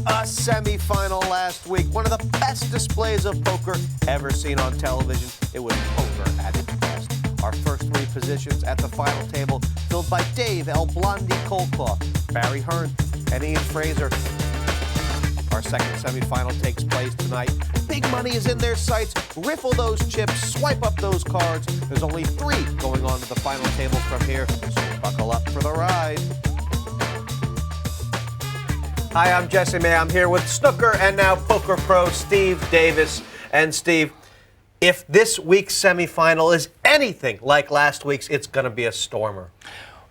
A semi-final last week. One of the best displays of poker ever seen on television. It was poker at its best. Our first three positions at the final table filled by Dave El Blondie Coldcloth, Barry Hearn, and Ian Fraser. Our second semi-final takes place tonight. Big money is in their sights. Riffle those chips, swipe up those cards. There's only three going on to the final table from here, so buckle up for the ride. Hi, I'm Jesse May. I'm here with snooker and now poker pro Steve Davis. And Steve, if this week's semifinal is anything like last week's, it's going to be a stormer.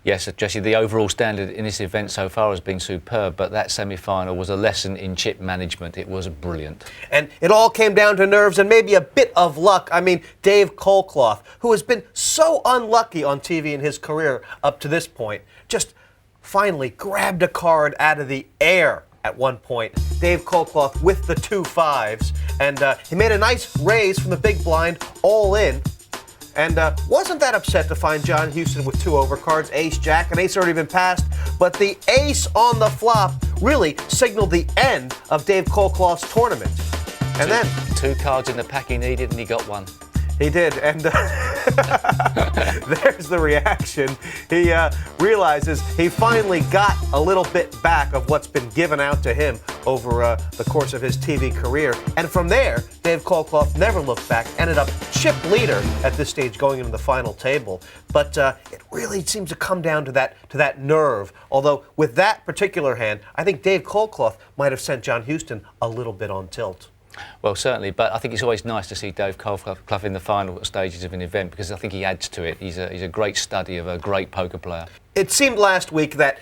Yes, Jesse, the overall standard in this event so far has been superb, but that semi-final was a lesson in chip management. It was brilliant. And it all came down to nerves and maybe a bit of luck. I mean, Dave Coldcloth, who has been so unlucky on TV in his career up to this point, just finally grabbed a card out of the air at one point. Dave Coldcloth with the 2 5s, and he made a nice raise from the big blind, all in. And wasn't that upset to find John Huston with 2 overcards, ace, jack, and ace already been passed. But the ace on the flop really signaled the end of Dave Coldcloth's tournament. And then 2 cards in the pack he needed, and he got 1. He did, and there's the reaction. He realizes he finally got a little bit back of what's been given out to him over the course of his TV career. And from there, Dave Coldcloth never looked back, ended up chip leader at this stage going into the final table. But it really seems to come down to that nerve. Although with that particular hand, I think Dave Coldcloth might have sent John Huston a little bit on tilt. Well, certainly, but I think it's always nice to see Dave Coldcloth in the final stages of an event because I think he adds to it. He's a great study of a great poker player. It seemed last week that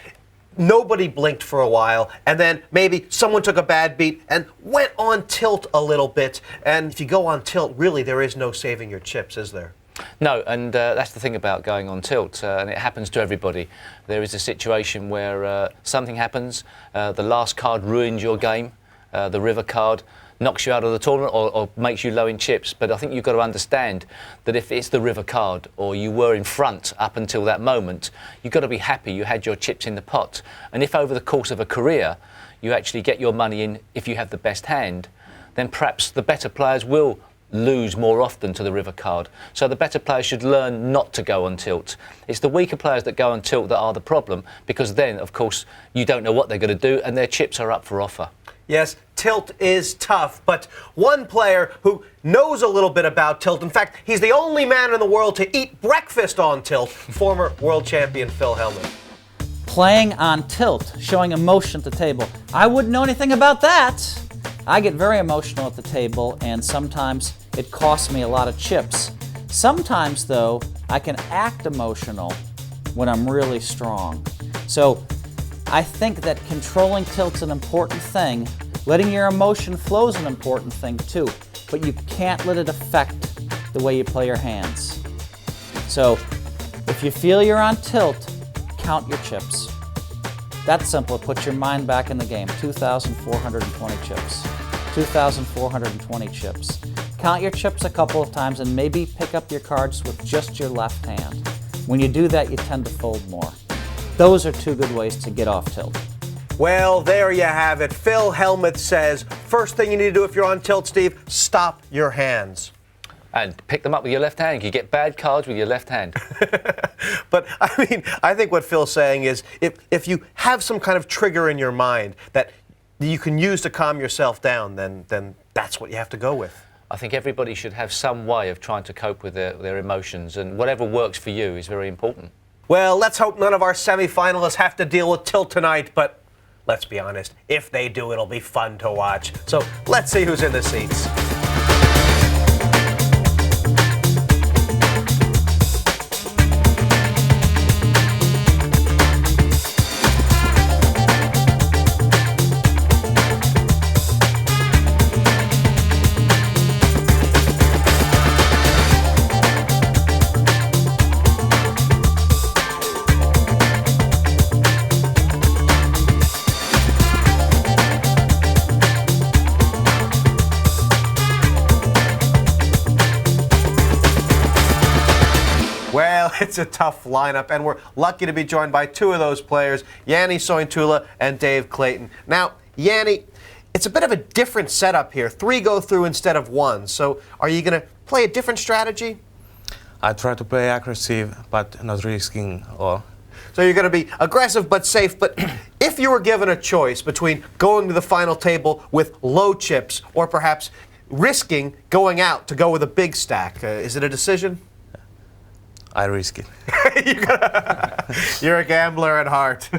nobody blinked for a while, and then maybe someone took a bad beat and went on tilt a little bit. And if you go on tilt, really, there is no saving your chips, is there? No, and that's the thing about going on tilt, and it happens to everybody. There is a situation where something happens, the last card ruins your game, the river card knocks you out of the tournament or makes you low in chips. But I think you've got to understand that if it's the river card or you were in front up until that moment, you've got to be happy you had your chips in the pot. And if over the course of a career you actually get your money in if you have the best hand, then perhaps the better players will lose more often to the river card. So the better players should learn not to go on tilt. It's the weaker players that go on tilt that are the problem, because then, of course, you don't know what they're going to do and their chips are up for offer. Yes, tilt is tough, but one player who knows a little bit about tilt, in fact, he's the only man in the world to eat breakfast on tilt, former world champion Phil Hellmuth. Playing on tilt, showing emotion at the table. I wouldn't know anything about that. I get very emotional at the table, and sometimes it costs me a lot of chips. Sometimes, though, I can act emotional when I'm really strong. So I think that controlling tilt's an important thing. Letting your emotion flow is an important thing too, but you can't let it affect the way you play your hands. So if you feel you're on tilt, count your chips. That's simple. Put your mind back in the game. 2,420 chips. 2,420 chips. Count your chips a couple of times and maybe pick up your cards with just your left hand. When you do that, you tend to fold more. Those are 2 good ways to get off tilt. Well, there you have it. Phil Hellmuth says, first thing you need to do if you're on tilt, Steve, stop your hands. And pick them up with your left hand. You get bad cards with your left hand. But, I mean, I think what Phil's saying is if you have some kind of trigger in your mind that you can use to calm yourself down, then that's what you have to go with. I think everybody should have some way of trying to cope with their emotions, and whatever works for you is very important. Well, let's hope none of our semifinalists have to deal with tilt tonight, but let's be honest, if they do, it'll be fun to watch. So let's see who's in the seats. It's a tough lineup, and we're lucky to be joined by 2 of those players, Jani Sointula and Dave Clayton. Now, Jani, it's a bit of a different setup here. 3 go through instead of 1. So are you going to play a different strategy? I try to play aggressive, but not risking all. So you're going to be aggressive but safe. But if you were given a choice between going to the final table with low chips or perhaps risking going out to go with a big stack, is it a decision? I risk it. You're a gambler at heart.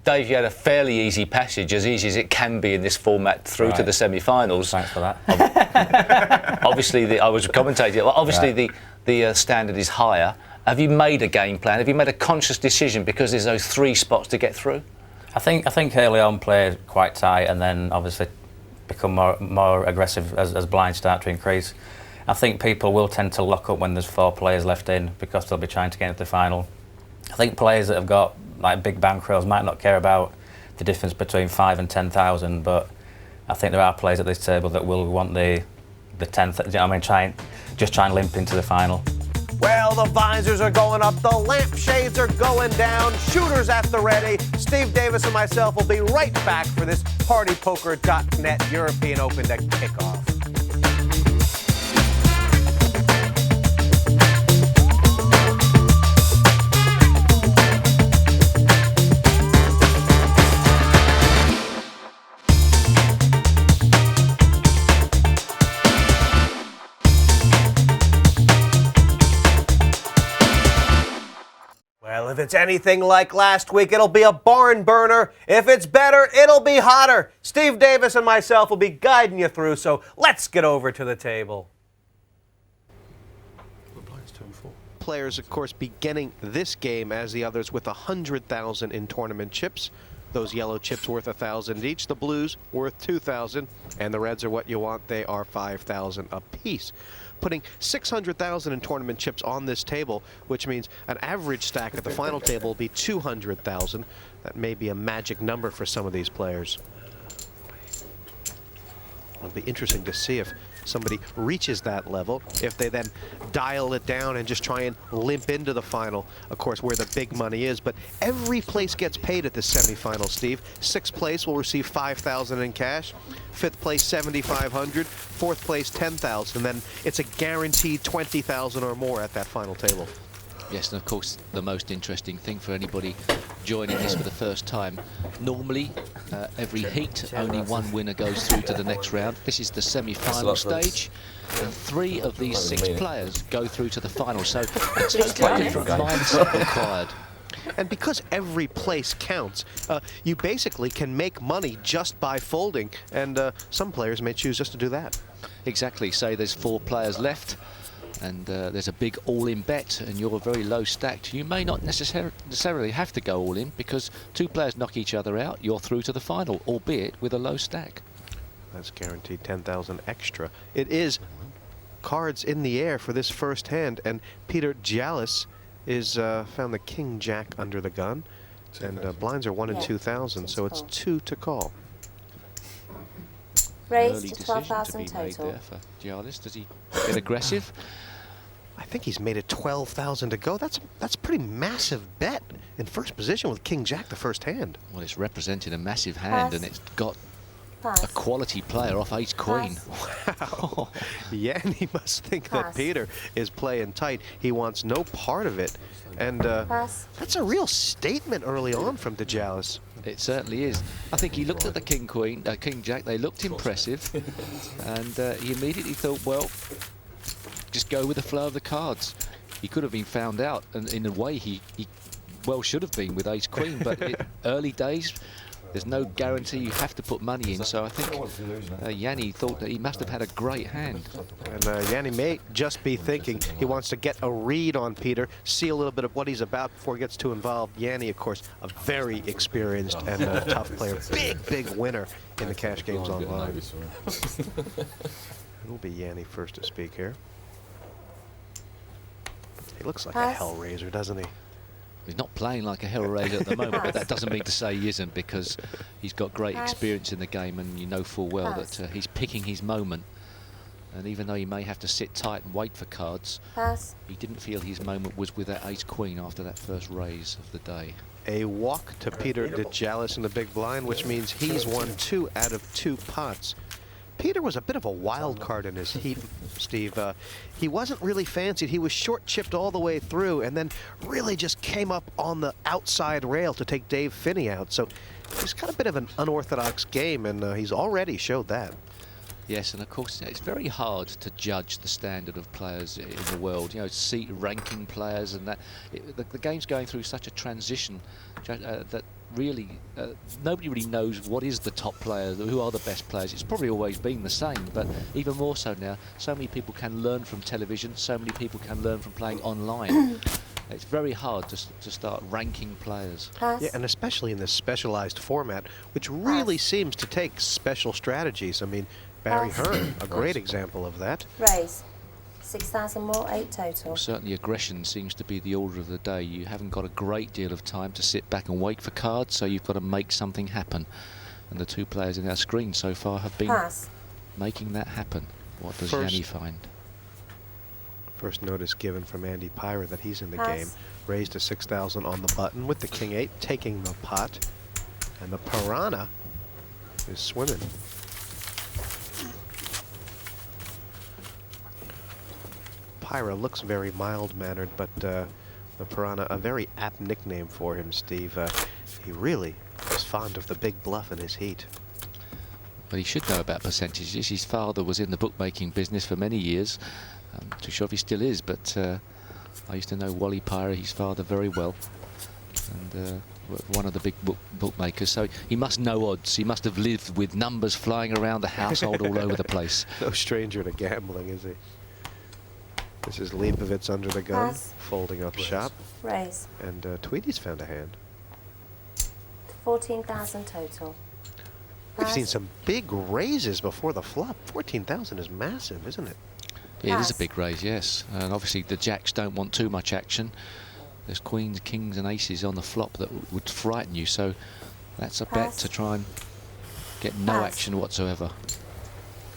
Dave, you had a fairly easy passage, as easy as it can be in this format, through to the semi-finals. Thanks for that. Obviously, I was commentating. Well, obviously, the standard is higher. Have you made a game plan? Have you made a conscious decision because there's those 3 spots to get through? I think early on played quite tight, and then obviously become more aggressive as blinds start to increase. I think people will tend to lock up when there's 4 players left in because they'll be trying to get into the final. I think players that have got like big bankrolls might not care about the difference between 5 and 10,000, but I think there are players at this table that will want the 10th. You know what I mean? Just try and limp into the final. Well, the visors are going up, the lampshades are going down, shooters at the ready. Steve Davis and myself will be right back for this partypoker.net European Open to kick off. Well, if it's anything like last week, it'll be a barn burner. If it's better, it'll be hotter. Steve Davis and myself will be guiding you through, so let's get over to the table. Players, of course, beginning this game as the others with 100,000 in tournament chips. Those yellow chips worth 1,000 each. The blues worth 2,000, and the reds are what you want. They are 5,000 apiece. Putting 600,000 in tournament chips on this table, which means an average stack at the final table will be 200,000. That may be a magic number for some of these players. It'll be interesting to see if somebody reaches that level, if they then dial it down and just try and limp into the final, of course, where the big money is. But every place gets paid at this semifinal, Steve. 6th place will receive 5,000 in cash, 5th place 7,500, 4th place 10,000, then it's a guaranteed 20,000 or more at that final table. Yes, and of course the most interesting thing for anybody joining this for the first time, normally every heat only 1 winner goes through to the next round. This is the semi-final stage, and 3 of these 6 players go through to the final, so a totally different mindset required. And because every place counts, you basically can make money just by folding, and some players may choose just to do that. Exactly, say there's 4 players left, and there's a big all-in bet and you're very low stacked, you may not necessarily have to go all in, because 2 players knock each other out, you're through to the final, albeit with a low stack. That's guaranteed 10,000 extra. It is cards in the air for this first hand, and Peter Djiallis is found the king jack under the gun, and blinds are 1 in 2,000, so it's 2 to call. Early decision to be made there for Djiallis. Does he get aggressive? I think he's made it 12,000 to go. That's a pretty massive bet in first position with king jack the first hand. Well, it's represented a massive hand, and it's got a quality player off ace queen. Wow. Jani must think that Peter is playing tight. He wants no part of it. And that's a real statement early on from Djiallis. It certainly is. I think he looked at the king jack, they looked impressive, and he immediately thought, well, just go with the flow of the cards. He could have been found out, and in a way he well should have been with ace queen, but early days, there's no guarantee you have to put money in, so I think Jani thought that he must have had a great hand. And Jani may just be thinking he wants to get a read on Peter, see a little bit of what he's about before he gets too involved. Jani, of course, a very experienced and tough player. Big winner in the cash games online. It'll be Jani first to speak here. He looks like a Hellraiser, doesn't he? He's not playing like a Hellraiser at the moment, but that doesn't mean to say he isn't, because he's got great experience in the game, and you know full well that he's picking his moment. And even though he may have to sit tight and wait for cards, he didn't feel his moment was with that ace queen after that first raise of the day. A walk to Peter Djiallis in the big blind, which means he's won 2 out of 2 pots. Peter was a bit of a wild card in his heat, Steve. He wasn't really fancied. He was short chipped all the way through and then really just came up on the outside rail to take Dave Finney out. So he's got a bit of an unorthodox game, and he's already showed that. Yes, and of course it's very hard to judge the standard of players in the world. You know, see ranking players and that. The game's going through such a transition that really nobody really knows what is the top player, who are the best players. It's probably always been the same, but even more so now. So many people can learn from television. So many people can learn from playing online. It's very hard to start ranking players. Pass. Yeah, and especially in this specialized format, which really seems to take special strategies. I mean, Barry Hearn, a great example of that. Raise. 6,000 more, 8 total. Certainly aggression seems to be the order of the day. You haven't got a great deal of time to sit back and wait for cards, so you've got to make something happen. And the 2 players in our screen so far have been Pass. making that happen. What does First- Jani find? First notice given from Andy Pyrah that he's in the Pass. game. Raised to 6,000 on the button with the King 8, taking the pot. And the Piranha is swimming. Pyrah looks very mild-mannered, but the Piranha, a very apt nickname for him, Steve. He really is fond of the big bluff in his heat. But he should know about percentages. His father was in the bookmaking business for many years. I'm not too sure if he still is, but I used to know Wally Pyrah, his father, very well. And one of the big bookmakers. So he must know odds. He must have lived with numbers flying around the household all over the place. No stranger to gambling, is he? This is Leibovitz under the gun, Pass. folding up shop. Raise. And Tweedie's found a hand. 14,000 total. We've seen Pass. some big raises before the flop. 14,000 is massive, isn't it? Yeah, it is a Pass. big raise, yes. And obviously the jacks don't want too much action. There's queens, kings and aces on the flop that would frighten you. So that's a bet Pass. to try and get no Pass. action whatsoever.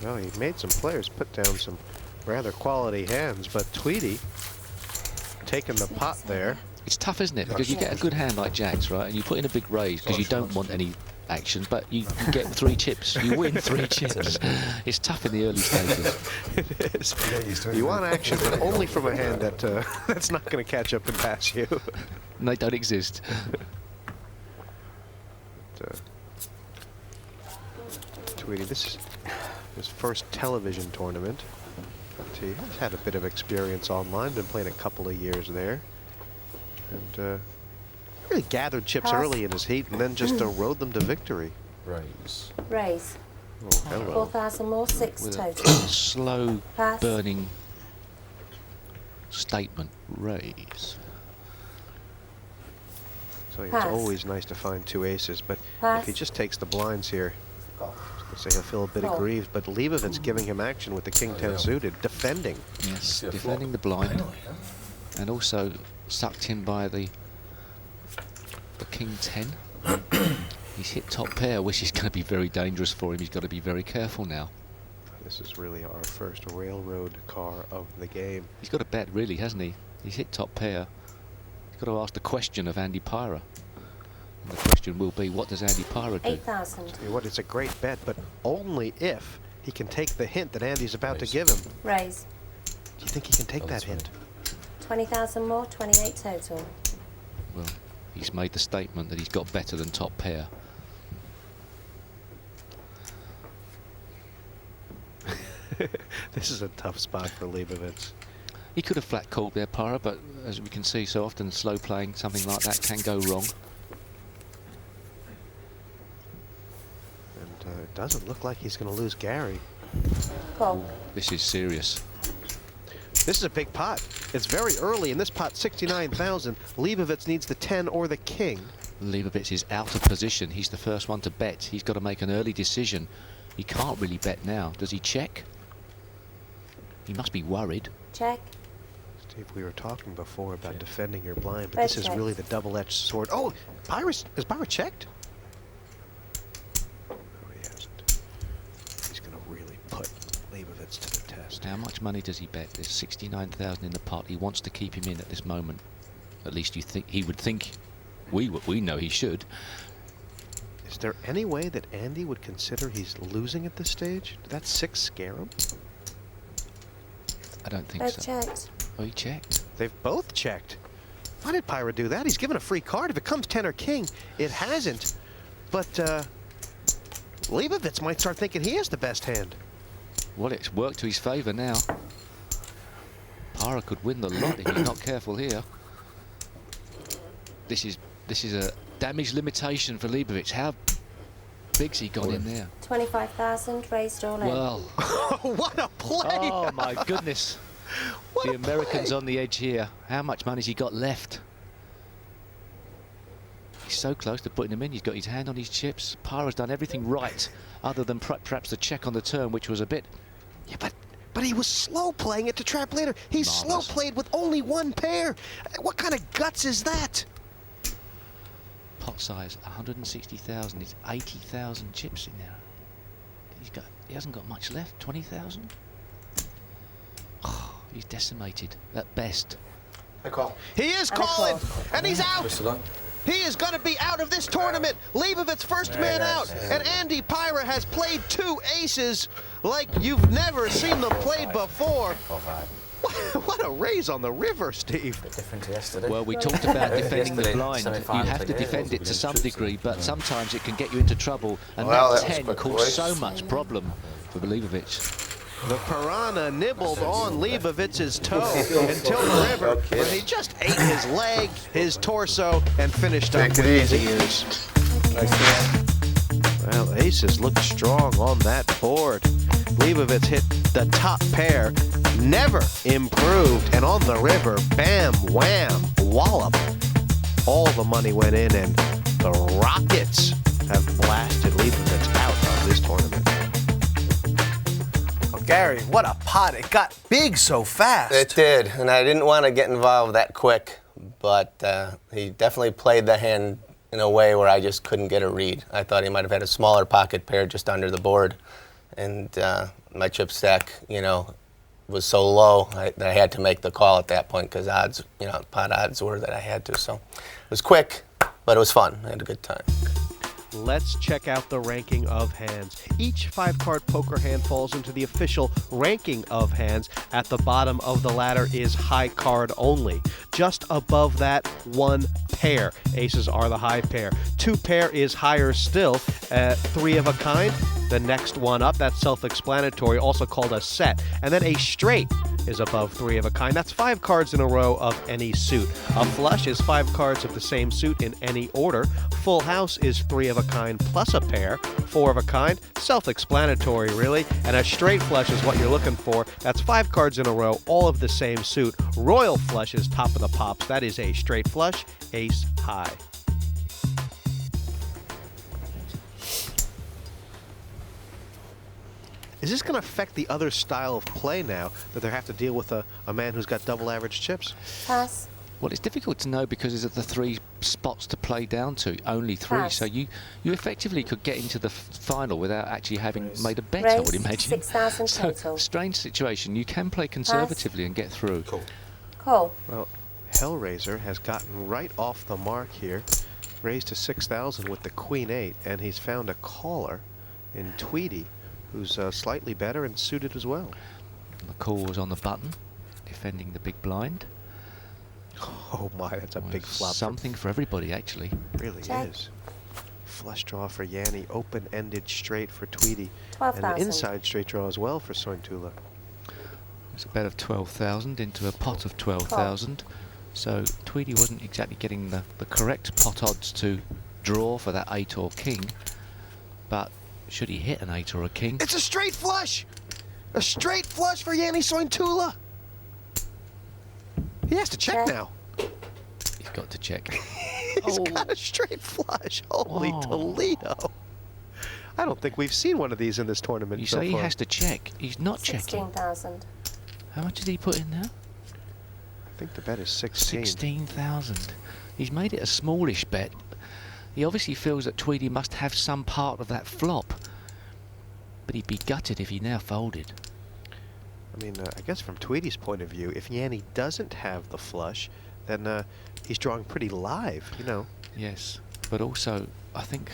Well, he made some players put down some rather quality hands, but Tweedie taking the pot there. It's tough, isn't it? Because you get a good hand like jacks, right? And you put in a big raise because you don't want any action, but you get 3 chips. You win 3 chips. It's tough in the early stages. It is. You want action, but only from a hand that that's not going to catch up and pass you. And they don't exist. But, Tweedie, this is his first television tournament. But he has had a bit of experience online, been playing a couple of years there. And really gathered chips Pass. early in his heat and then just rode them to victory. Raise. Raise. Oh, hello. 4,000 more, 6 With a total. slow Pass. burning statement. Raise. So it's Pass. always nice to find 2 aces, but Pass. if he just takes the blinds here, say he'll feel a bit Call. aggrieved, but Leibovitz giving him action with the King 10 suited, defending. Yes, defending the blind. And also sucked in by the King 10. He's hit top pair, which is going to be very dangerous for him. He's got to be very careful now. This is really our first railroad car of the game. He's got a bet, really, hasn't he? He's hit top pair. He's got to ask the question of Andy Pyrah. And the question will be, what does Andy Pyrah do? 8,000. Tell you what, it's a great bet, but only if he can take the hint that Andy's about to give him. Raise. Do you think he can take that hint? 20,000 more, 28 total. Well, he's made the statement that he's got better than top pair. This is a tough spot for Leibovitz. He could have flat called there, Pyrah, but as we can see so often, slow playing, something like that can go wrong. And it doesn't look like he's going to lose Gary. Call. This is serious. This is a big pot. It's very early in this pot, 69,000. Leibovitz needs the 10 or the king. Leibovitz is out of position. He's the first one to bet. He's got to make an early decision. He can't really bet now. Does he check? He must be worried. Check. Steve, we were talking before about defending your blind, but Red this is check. really the double-edged sword. Oh, is Pyrah checked? Oh, he hasn't. He's going to really put Leibovitz to the test. How much money does he bet? There's 69,000 in the pot. He wants to keep him in at this moment. At least he would think We know he should. Is there any way that Andy would consider he's losing at this stage? Did that 6 scare him? I don't think Both so. checked. Oh, he checked. They've both checked. Why did Pyrah do that? He's given a free card. If it comes 10 or king, it hasn't. But Leibovitz might start thinking he has the best hand. Well, it's worked to his favour now. Pyrah could win the lot if he's not careful here. This is a damage limitation for Leibovitz. How big's he gone in there? 25,000 raised all in. Well, What a play! oh my goodness. What The a American's play. on the edge here. How much money's he got left? He's so close to putting him in. He's got his hand on his chips. Pyrah's done everything right, other than perhaps the check on the turn, which was a bit... Yeah, but he was slow playing it to trap later. He's Marvelous. slow played with only 1 pair. What kind of guts is that? Pot size 160,000. It's 80,000 chips in there. He hasn't got much left. 20,000. Oh, he's decimated at best. He is And a calling, call. and he's out. He is going to be out of this tournament. Leibovitz first man out, and Andy Pyrah has played 2 aces like you've never seen them played before. What a raise on the river, Steve. Different to yesterday. Well, we talked about defending the Yesterday, blind. You semi-finals have to again, defend it to wasn't some it? degree, but sometimes it can get you into trouble, and Well, that that was 10 quick caused voice. so much problem for Leibovitz. The Piranha nibbled on Leibovitz's toe until the river, where he just ate his leg, his torso, and finished up Take it with his easy. ears. Well, aces look strong on that board. Leibovitz hit the top pair, never improved, and on the river, bam, wham, wallop. All the money went in, and the Rockets have blasted Leibovitz out of this tournament. Well, Gary, what a pot. It got big so fast. It did, and I didn't want to get involved that quick, but he definitely played the hand in a way where I just couldn't get a read. I thought he might have had a smaller pocket pair just under the board, and my chip stack, was so low that I had to make the call at that point because odds, pot odds were that I had to. So it was quick, but it was fun. I had a good time. Let's check out the ranking of hands. Each 5-card poker hand falls into the official ranking of hands. At the bottom of the ladder is high card only. Just above that, 1 pair. Aces are the high pair. 2 pair is higher still. 3 of a kind, the next one up. That's self-explanatory, also called a set. And then a straight is above 3 of a kind. That's 5 cards in a row of any suit. A flush is 5 cards of the same suit in any order. Full house is 3 of a kind plus a pair. 4 of a kind, self-explanatory really. And a straight flush is what you're looking for. That's 5 cards in a row, all of the same suit. Royal flush is top of the pops. That is a straight flush, ace high. Is this going to affect the other style of play now that they have to deal with a man who's got double average chips? Pass. Well, it's difficult to know because there's the 3 spots to play down to, only 3. Pass. So you effectively could get into the final without actually having made a bet, I would Raised imagine. 6,000 So, total. strange situation. You can play conservatively and get through. Call. Well, Hellraiser has gotten right off the mark here, raised to 6,000 with the Queen-8, and he's found a caller in Tweedie, who's slightly better and suited as well. The call was on the button, defending the big blind. Oh my, that's a big Was flop. Something for everybody, actually. Really Check. is. Flush draw for Jani, open-ended straight for Tweedie, and 12,000. an inside straight draw as well for Sointula. It's a bet of 12,000 into a pot of 12,000. So Tweedie wasn't exactly getting the correct pot odds to draw for that 8 or king. But should he hit an 8 or a king? It's a straight flush! A straight flush for Jani Sointula! He has to check Check. now. He's got to check. He's got a straight flush. Holy Oh. Toledo. I don't think we've seen one of these in this tournament You so say he far. has to check. He's not checking. 16,000. How much did he put in now? I think the bet is 16. 16,000. He's made it a smallish bet. He obviously feels that Tweedie must have some part of that flop. But he'd be gutted if he now folded. I mean, I guess from Tweedie's point of view, if Jani doesn't have the flush, then he's drawing pretty live, Yes, but also I think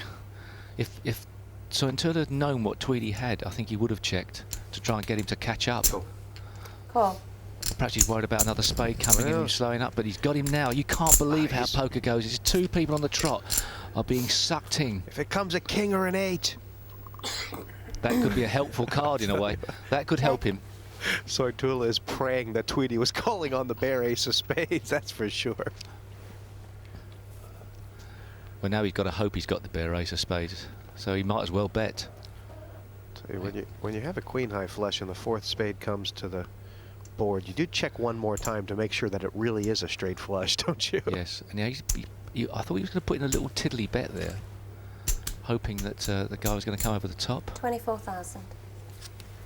if Sointula had known what Tweedie had, I think he would have checked to try and get him to catch up. Call. Perhaps he's worried about another spade coming in and slowing up, but he's got him now. You can't believe how poker goes. It's two people on the trot are being sucked in. If it comes a king or an 8. That could be a helpful card in a way. That could help him. Sointula is praying that Tweedie was calling on the bare ace of spades, that's for sure. Well, now he's got to hope he's got the bare ace of spades, so he might as well bet. So when you have a queen high flush and the 4th spade comes to the board, you do check one more time to make sure that it really is a straight flush, don't you? Yes, and I thought he was going to put in a little tiddly bet there, hoping that the guy was going to come over the top. 24,000.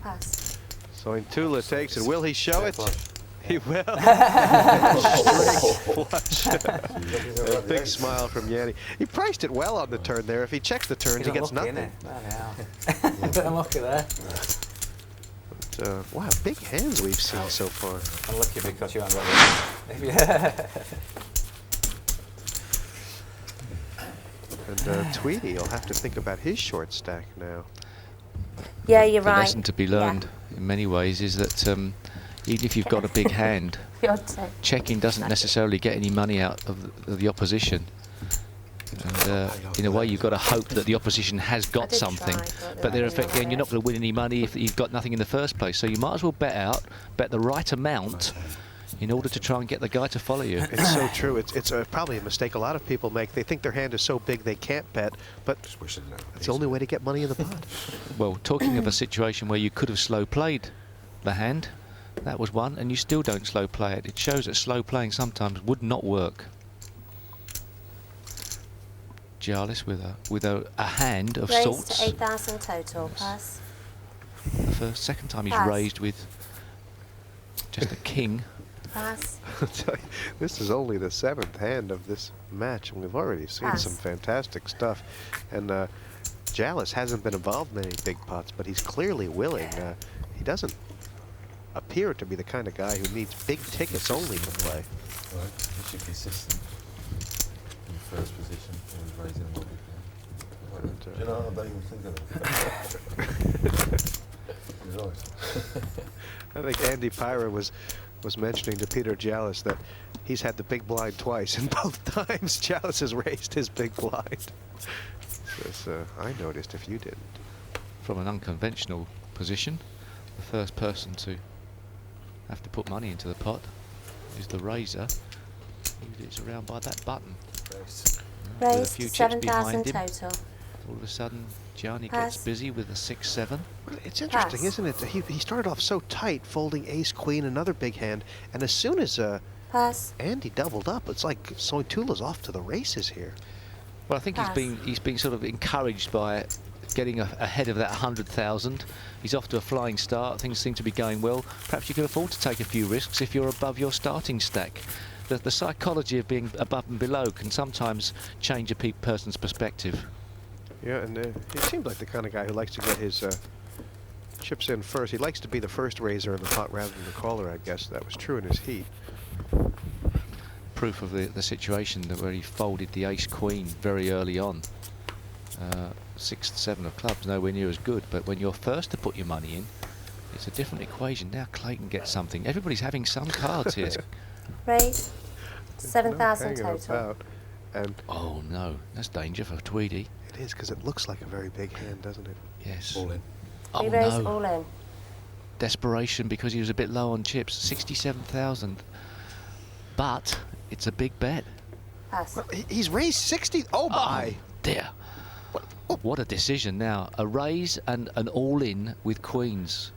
Pass. Sointula takes it. Will he show it? He will. Straight flush. A big smile from Jani. He priced it well on the turn there. If he checks the turns, he gets nothing. Unlucky there. Wow, big hands we've seen so far. Unlucky because you're unlucky. And Tweedie will have to think about his short stack now. Yeah, you're The right. lesson to be learned in many ways is that even if you've got a big hand, Your turn. checking doesn't necessarily get any money out of the opposition. And in a way, you've got to hope that the opposition has I got did something. try, But they're no effectively, and you're not going to win any money if you've got nothing in the first place. So you might as well bet the right amount in order to try and get the guy to follow you. It's so true. It's probably a mistake a lot of people make. They think their hand is so big they can't bet, but it's the only way to get money in the pot. Well, talking of a situation where you could have slow played the hand, that was one, and you still don't slow play it. It shows that slow playing sometimes would not work. Djiallis with a hand of Raised sorts. to 8,000 total. Pass. The first, second time he's Pass. raised with just a king. Pass. I'll tell you, this is only the 7th hand of this match, and we've already seen Pass. some fantastic stuff. And Djiallis hasn't been involved in any big pots, but he's clearly willing. He doesn't appear to be the kind of guy who needs big tickets only to play. Right, he should be consistent in the first position and raising a big hand. You know, I don't even think of it. You're right. I think Andy Pyrah was mentioning to Peter Djiallis that he's had the big blind twice, and both times Djiallis has raised his big blind. As I noticed, if you didn't. From an unconventional position, the first person to have to put money into the pot is the raiser. It's around by that button. With a Raised few to chips 7,000 behind him. total. All of a sudden, Jani Pass. gets busy with a 6-7. Well, it's interesting, Pass. isn't it? He started off so tight, folding ace, queen, another big hand, and as soon as Pass. Andy doubled up, it's like Sointula's off to the races here. Well, I think Pass. he's been sort of encouraged by getting ahead of that 100,000. He's off to a flying start. Things seem to be going well. Perhaps you can afford to take a few risks if you're above your starting stack. The psychology of being above and below can sometimes change a person's perspective. Yeah, and he seems like the kind of guy who likes to get his chips in first. He likes to be the first raiser in the pot rather than the caller, I guess. That was true in his heat. Proof of the situation where he folded the ace-queen very early on. 6-7 of clubs, nowhere near as good, but when you're first to put your money in, it's a different equation. Now Clayton gets something. Everybody's having some cards here. Raised. There's 7,000 no hanging total. about. And Oh no, that's danger for Tweedie. it is, because it looks like a very big hand, doesn't it? Yes. All in. Oh We raised no. all in. Desperation because he was a bit low on chips. 67,000. But it's a big bet. Pass. Well, he's raised 60. Oh, my. Oh dear. What a decision now. A raise and an all-in with queens.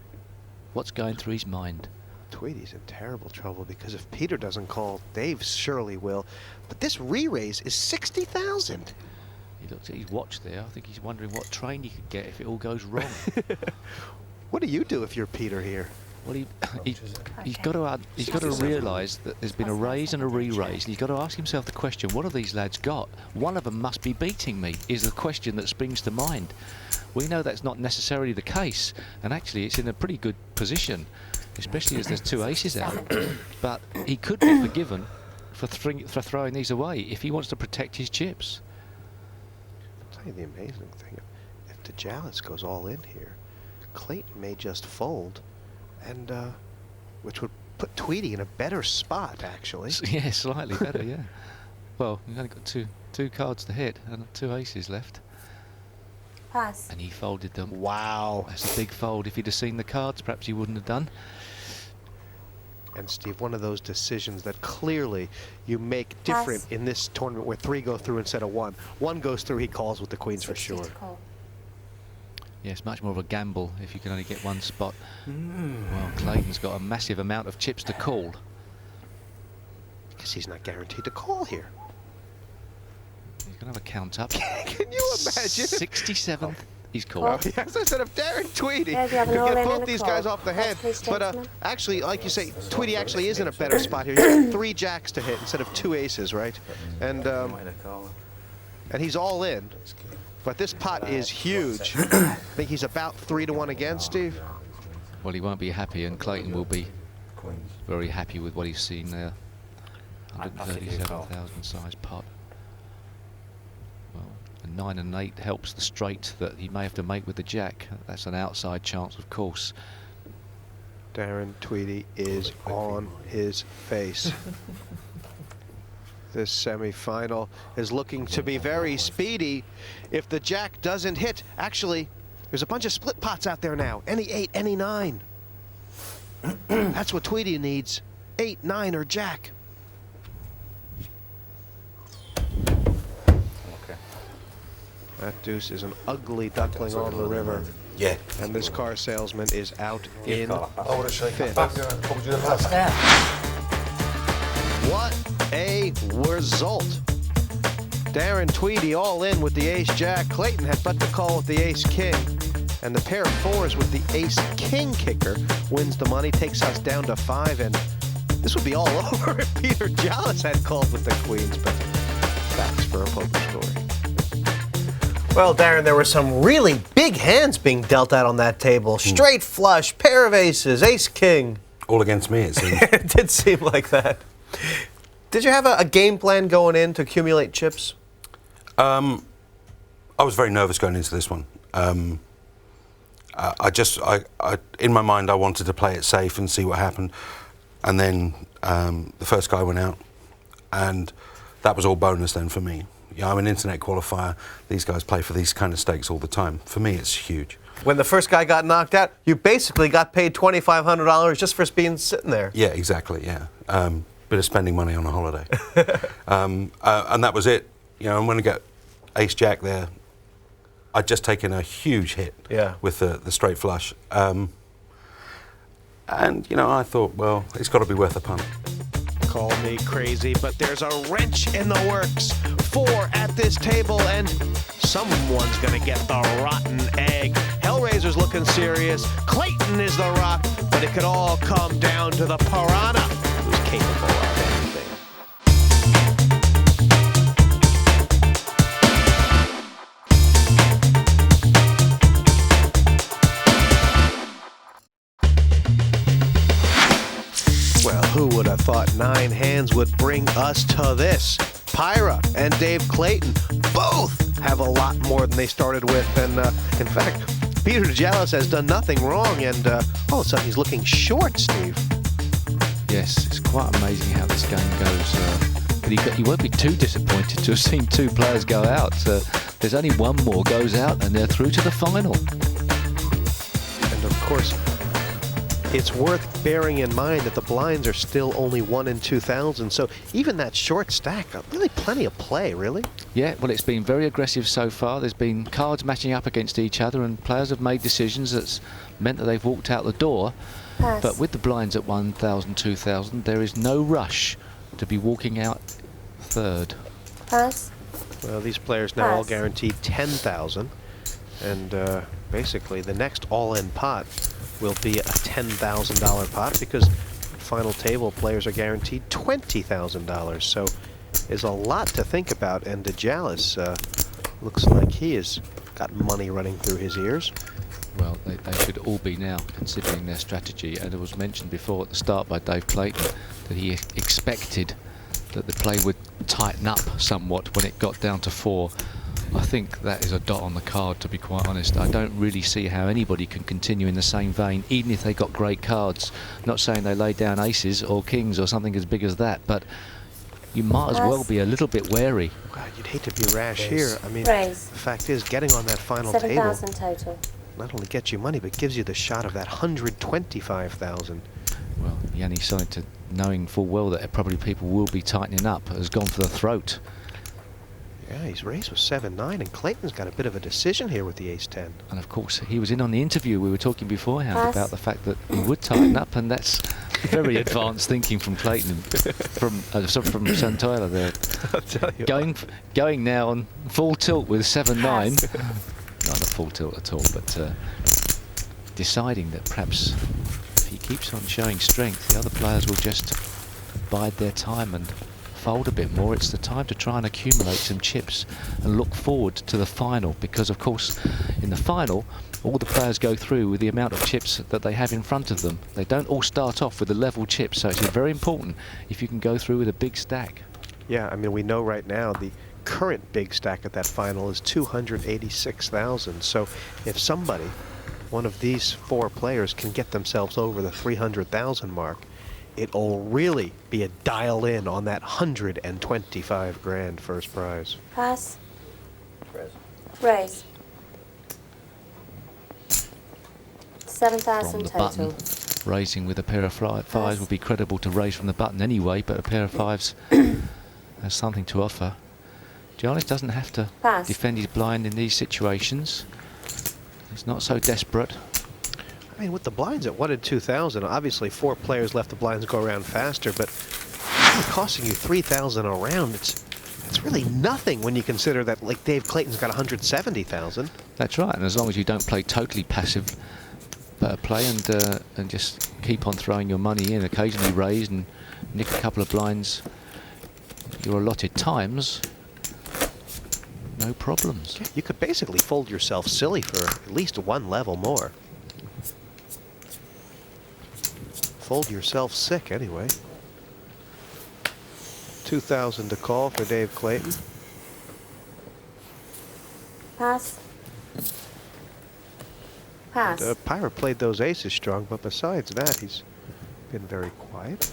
What's going through his mind? Tweedie's in terrible trouble because if Peter doesn't call, Dave surely will. But this re-raise is 60,000. He looked at his watch there. I think he's wondering what train he could get if it all goes wrong. What do you do if you're Peter here? Well, he's got to realise that there's been a raise and a re-raise. He's got to ask himself the question: what have these lads got? One of them must be beating me. Is the question that springs to mind. We know that's not necessarily the case, and actually it's in a pretty good position, especially as there's two aces out. But he could be forgiven for throwing these away if he wants to protect his chips. I'll tell you the amazing thing. If Djiallis goes all in here, Clayton may just fold, and which would put Tweedie in a better spot, actually. Yeah, slightly better, yeah. Well, we've only got two cards to hit and 2 aces left. Pass. And he folded them. Wow. That's a big fold. If he'd have seen the cards, perhaps he wouldn't have done. And Steve, one of those decisions that clearly you make different Pass. in this tournament where 3 go through instead of 1. 1 goes through, he calls with the queens for 60 sure. to call. Yeah, it's much more of a gamble if you can only get one spot. Well, Clayton's got a massive amount of chips to call. Because he's not guaranteed to call here. He's going to have a count up. Can you imagine? 67th. He's called. Oh, yes, I said if Darren Tweedie Yeah, you have could an all-in get and both a these call. guys off the head. Please, But gentlemen. actually, like you say, Tweedie actually is in a better spot here. He's got 3 jacks to hit instead of 2 aces, right? And he's all in. But this pot is huge. I think he's about 3 to 1 again, Steve. Well, he won't be happy, and Clayton will be very happy with what he's seen there. I think he'll call. 137,000 size pot. Well, a 9 and 8 helps the straight that he may have to make with the jack. That's an outside chance, of course. Darren Tweedie is on his face. This semi-final is looking to be very speedy. If the jack doesn't hit, actually, there's a bunch of split pots out there now. Any 8, any 9. That's what Tweedie needs. 8, 9, or jack. Okay. That deuce is an ugly duckling on the river. Yeah. And this car salesman is out in I would have shaken fifth. back. What would you have asked? What a result. Darren Tweedie all in with the ace-jack. Clayton had but to call with the ace-king. And the pair of 4s with the ace-king kicker wins the money, takes us down to 5. And this would be all over if Peter Djiallis had called with the queens. But facts for a poker story. Well, Darren, there were some really big hands being dealt out on that table. Straight flush, pair of aces, ace-king. All against me, it seems. It did seem like that. Did you have a game plan going in to accumulate chips? I was very nervous going into this one. In my mind, I wanted to play it safe and see what happened. And then the first guy went out, and that was all bonus then for me. Yeah, I'm an internet qualifier. These guys play for these kind of stakes all the time. For me, it's huge. When the first guy got knocked out, you basically got paid $2,500 just for being sitting there. Yeah, exactly. Yeah, bit of spending money on a holiday, and that was it. You know, and when I get ace jack there, I'd just taken a huge hit. Yeah. With the straight flush, and you know, I thought, well, it's got to be worth a punt. Call me crazy, but there's a wrench in the works. 4 at this table, and someone's gonna get the rotten egg. Hellraiser's looking serious. Clayton is the rock, but it could all come down to the Piranha, who's capable of anything. Well, who would have thought 9 hands would bring us to this? Pyrah and Dave Clayton both have a lot more than they started with. And in fact, Peter Djiallis has done nothing wrong. And all of a sudden, he's looking short, Steve. Yes, it's quite amazing how this game goes. But he won't be too disappointed to have seen 2 players go out. There's only one more goes out, and they're through to the final. And of course, it's worth bearing in mind that the blinds are still only 1 in 2,000. So even that short stack, really plenty of play, really. Yeah, well, it's been very aggressive so far. There's been cards matching up against each other, and players have made decisions that's meant that they've walked out the door. Pass. But with the blinds at 1,000, 2,000, there is no rush to be walking out third. Pass. Well, these players now all Pass. guaranteed 10,000. And basically, the next all-in pot will be a $10,000 pot because final table players are guaranteed $20,000. So there's a lot to think about, and Djiallis looks like he has got money running through his ears. Well, they should all be now, considering their strategy. And it was mentioned before at the start by Dave Clayton that he expected that the play would tighten up somewhat when it got down to 4. I think that is a dot on the card, to be quite honest. I don't really see how anybody can continue in the same vein, even if they got great cards. Not saying they lay down aces or kings or something as big as that, but you might as well be a little bit wary. God, you'd hate to be rash here. I mean, Raise. the fact is, getting on that final table 7,000 total. not only gets you money, but gives you the shot of that 125,000. Well, Jani started to, knowing full well that probably people will be tightening up, has gone for the throat. Yeah, he's raised with 7-9, and Clayton's got a bit of a decision here with the ace-10. And of course, he was in on the interview. We were talking beforehand Pass. about the fact that he would tighten up, and that's very advanced thinking from Clayton, from Sointula there. I'll tell you. Going now on full tilt with 7-9. Not a full tilt at all, but deciding that perhaps if he keeps on showing strength, the other players will just bide their time and fold a bit more. It's the time to try and accumulate some chips and look forward to the final, because of course in the final all the players go through with the amount of chips that they have in front of them. They don't all start off with a level chip, so it's very important if you can go through with a big stack. Yeah, I mean, we know right now the current big stack at that final is 286,000. So if somebody, one of these 4 players, can get themselves over the 300,000 mark, it'll really be a dial in on that 125 grand first prize. Pass. Raise. 7,000 From the total. button, raising with a pair of fives would be credible to raise from the button anyway, but a pair of fives has something to offer. Djiallis doesn't have to Pass. defend his blind in these situations. He's not so desperate. I mean, with the blinds at 1 and 2,000, obviously 4 players left the blinds go around faster, but costing you 3,000 a round, it's really nothing when you consider that, like, Dave Clayton's got 170,000. That's right, and as long as you don't play totally passive play and just keep on throwing your money in, occasionally raise and nick a couple of blinds your allotted times, no problems. You could basically fold yourself silly for at least 1 level more. Fold yourself sick, anyway. 2,000 to call for Dave Clayton. Pass. Pass. Pyrah played those aces strong, but besides that, he's been very quiet.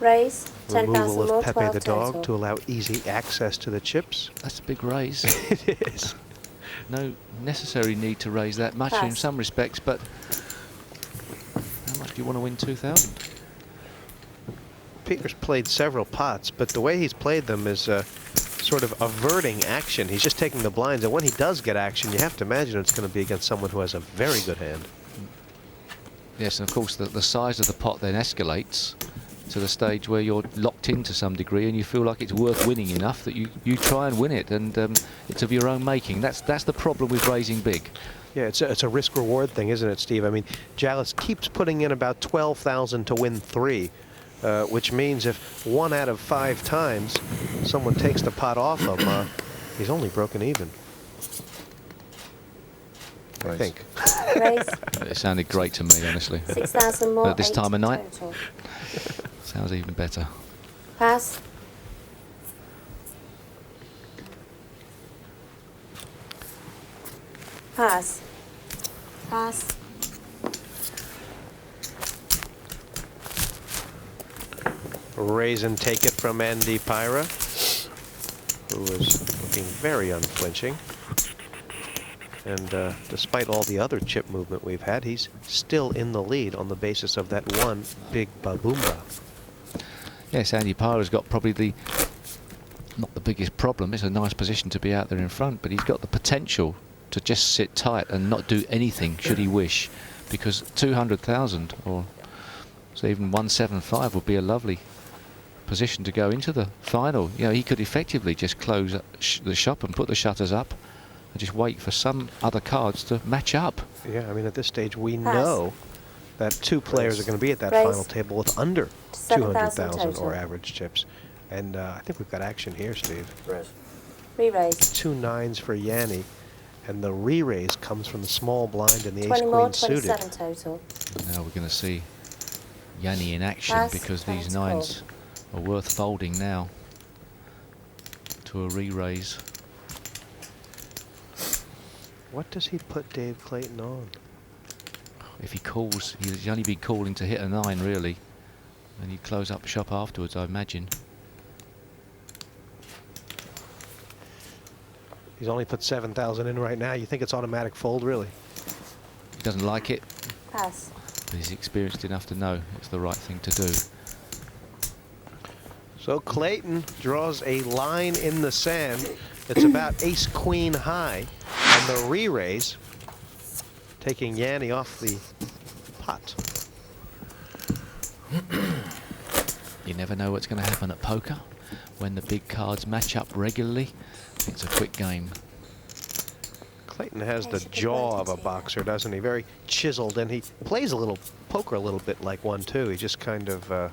Raise. 10,000 Removal more. of Pepe 12 the total. dog to allow easy access to the chips. That's a big raise. It is. No necessary need to raise that much in Pass. some respects, but how much do you want to win 2,000? Peter's played several pots, but the way he's played them is sort of averting action. He's just taking the blinds, and when he does get action, you have to imagine it's going to be against someone who has a very good hand. Yes, and of course the size of the pot then escalates to the stage where you're locked in to some degree and you feel like it's worth winning enough that you try and win it, and it's of your own making. That's the problem with raising big. Yeah, it's a risk-reward thing, isn't it, Steve? I mean, Djiallis keeps putting in about 12,000 to win 3, which means if 1 out of 5 times someone takes the pot off him, he's only broken even. I think. Raise. It sounded great to me, honestly. 6,000 more. At this 8 time of night? total. Sounds even better. Pass. Pass. Pass. Raise and take it from Andy Pyrah, who is looking very unflinching. And despite all the other chip movement we've had, he's still in the lead on the basis of that one big baboomba. Yes, Andy Pyrah's got probably not the biggest problem. It's a nice position to be out there in front, but he's got the potential to just sit tight and not do anything should he wish, because 200,000 or so even 175 would be a lovely position to go into the final. You know, he could effectively just close the shop and put the shutters up and just wait for some other cards to match up. Yeah, I mean, at this stage, we Pass. know that 2 players are going to be at that Raise. final table with under 7,000 200,000 or total. average chips. And I think we've got action here, Steve. Re-raise. 2 9s for Jani. And the re-raise comes from the small blind and the 20 more, ace-queen suited. 27 total. Now we're going to see Jani in action Pass, because these pass, nines are worth folding now to a re-raise. What does he put Dave Clayton on? If he calls, he's only been calling to hit a 9 really, and he'd close up shop afterwards, I imagine. He's only put 7,000 in right now. You think it's automatic fold, really? He doesn't like it, Pass. but he's experienced enough to know it's the right thing to do. So Clayton draws a line in the sand. It's about ace-queen high. And the re-raise, taking Jani off the pot. You never know what's going to happen at poker. When the big cards match up regularly, it's a quick game. Clayton has the jaw of a boxer, doesn't he? Very chiseled, and he plays a little poker a little bit like one, too. He just kind of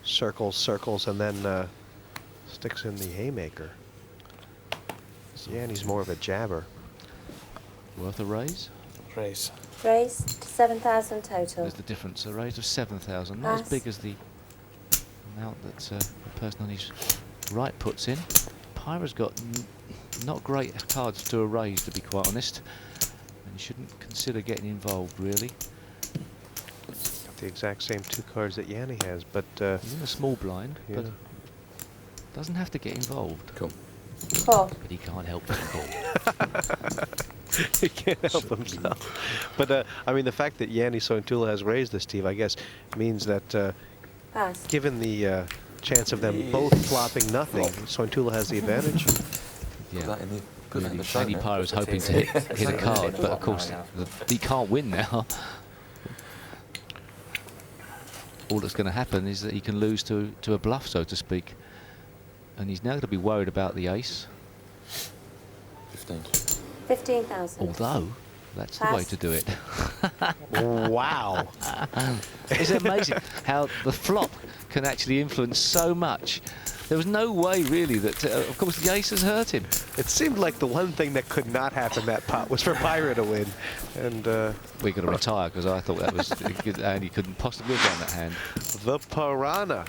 circles, and then sticks in the haymaker. Jani's more of a jabber. Worth a raise? Raise. Raise to 7,000 total. There's the difference. A raise of 7,000, not as Pass. big as the amount that the person on his right puts in. Pyrah's got not great cards to a raise, to be quite honest, and you shouldn't consider getting involved, really. Got the exact same 2 cards that Jani has, but He's in a small blind, yeah. but doesn't have to get involved. Cool. Call. But he can't help but call. he can't help himself. But I mean, the fact that Jani Sointula has raised this, Steve, I guess, means that Pass. given the chance of them both flopping nothing, Sointula has the advantage. Yeah. That in the, put that in the Shady show, Pyrah was hoping to hit a card, but of course he can't win now. All that's going to happen is that he can lose to a bluff, so to speak. And he's now going to be worried about the ace. 15. 15,000. Although, that's the way Pass. to do it. Wow. It's amazing how the flop can actually influence so much. There was no way, really, that, of course, the ace has hurt him. It seemed like the one thing that could not happen that pot was for Pyrah to win. And We're going to retire, because I thought that was good, and he couldn't possibly have done that hand. the Piranha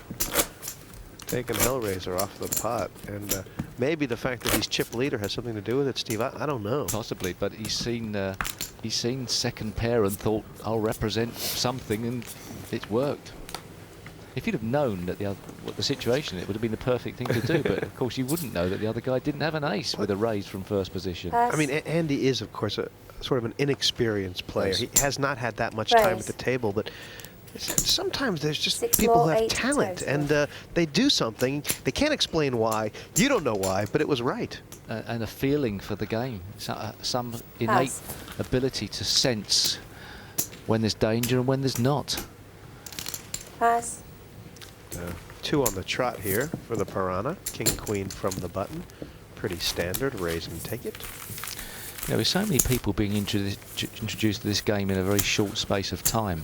taking Hellraiser off the pot. And maybe the fact that he's chip leader has something to do with it, Steve. I don't know. Possibly, but he's seen second pair and thought, I'll represent something, and it's worked. If you'd have known that what the situation, it would have been the perfect thing to do. But of course, you wouldn't know that the other guy didn't have an ace with a raise from first position. Pass. I mean, Andy is, of course, a sort of an inexperienced player. He has not had that much time at the table, but sometimes there's just 6 people more, who have 8 talent, total. and they do something. They can't explain why. You don't know why, but it was right. And a feeling for the game, some innate ability to sense when there's danger and when there's not. Pass. 2 on the trot here for the Piranha. King, queen from the button. Pretty standard. Raise and take it. There are so many people being introduced to this game in a very short space of time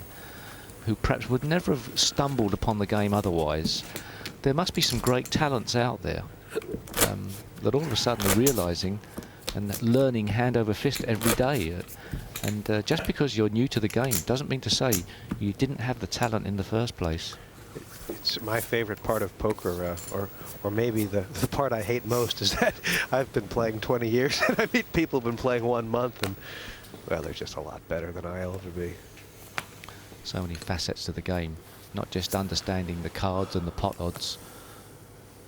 who perhaps would never have stumbled upon the game otherwise. There must be some great talents out there that all of a sudden are realising and learning hand over fist every day. And just because you're new to the game doesn't mean to say you didn't have the talent in the first place. It's my favorite part of poker, or maybe the part I hate most, is that I've been playing 20 years and I meet people who've been playing 1 month, and well, they're just a lot better than I'll ever be. So many facets to the game, not just understanding the cards and the pot odds,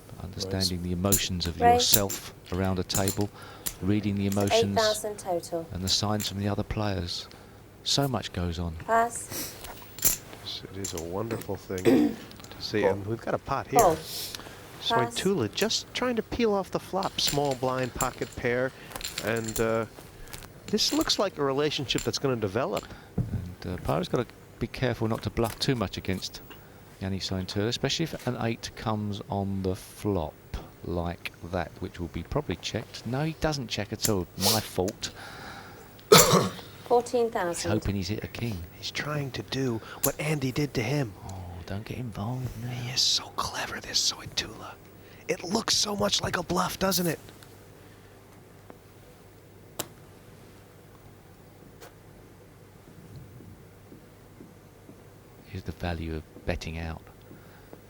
but understanding the emotions of yourself around a table, reading the emotions 8,000 total. and the signs from the other players. So much goes on. Pass. It is a wonderful thing to see, and we've got a pot here. Call. Sointula just trying to peel off the flop. Small blind pocket pair, and this looks like a relationship that's going to develop. And Pyrah's got to be careful not to bluff too much against Jani Sointula, especially if an 8 comes on the flop like that, which will be probably checked. No, he doesn't check at all. My fault. 14,000. He's hoping he's hit a king. He's trying to do what Andy did to him. Oh, don't get involved now. He is so clever, this Sointula. It looks so much like a bluff, doesn't it? the value of betting out.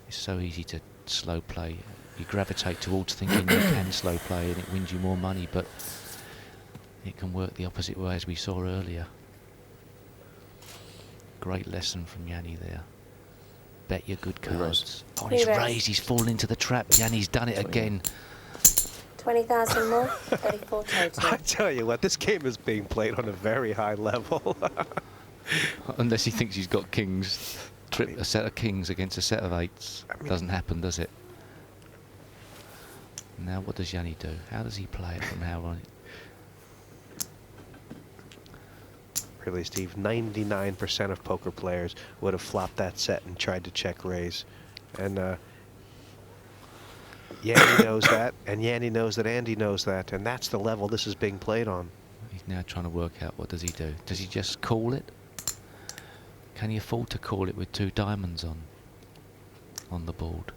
It's so easy to slow play. You gravitate towards thinking you can slow play and it wins you more money, but it can work the opposite way, as we saw earlier. Great lesson from Jani there. Bet your good cards. Oh, he's raised. He's fallen into the trap. Jani's done it again. 20,000 more, 34 total. I tell you what, this game is being played on a very high level. Unless he thinks he's got kings. A set of kings against a set of eights. Doesn't happen, does it? Now what does Jani do? How does he play it from now on? Really, Steve, 99% of poker players would have flopped that set and tried to check raise. And Jani knows that, and Jani knows that Andy knows that, and that's the level this is being played on. He's now trying to work out, what does he do? Does he just call it? Can he afford to call it with 2 diamonds on the board?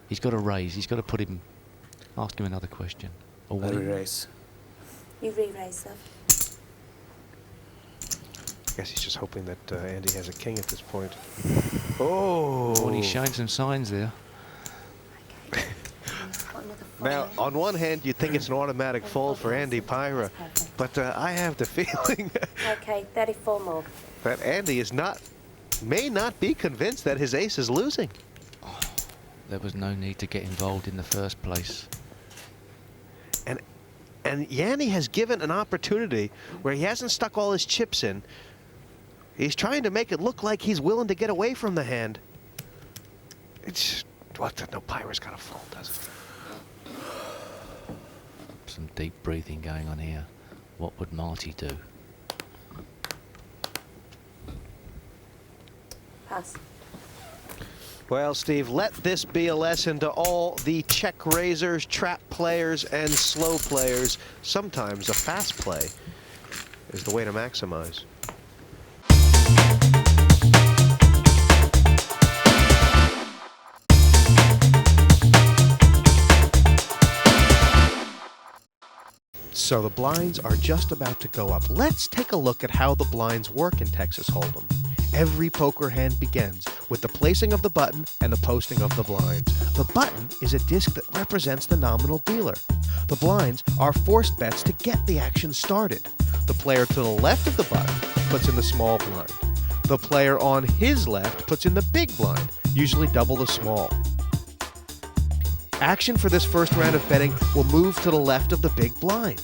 He's got to raise. He's got to put him. Ask him another question. Or I re-raise. You re-raise them. I guess he's just hoping that Andy has a king at this point. Oh! Oh, and he's showing some signs there. Now, on one hand, you'd think it's an automatic fold for Andy Pyrah, but I have the feeling Okay, 34 more. that Andy may not be convinced that his ace is losing. Oh, there was no need to get involved in the first place. And Jani has given an opportunity where he hasn't stuck all his chips in. He's trying to make it look like he's willing to get away from the hand. It's what? No, Pyrah's got to fold, doesn't he? Some deep breathing going on here. What would Marty do? Pass. Well, Steve, let this be a lesson to all the check raisers, trap players, and slow players. Sometimes a fast play is the way to maximize. So the blinds are just about to go up. Let's take a look at how the blinds work in Texas Hold'em. Every poker hand begins with the placing of the button and the posting of the blinds. The button is a disc that represents the nominal dealer. The blinds are forced bets to get the action started. The player to the left of the button puts in the small blind. The player on his left puts in the big blind, usually double the small. Action for this first round of betting will move to the left of the big blind.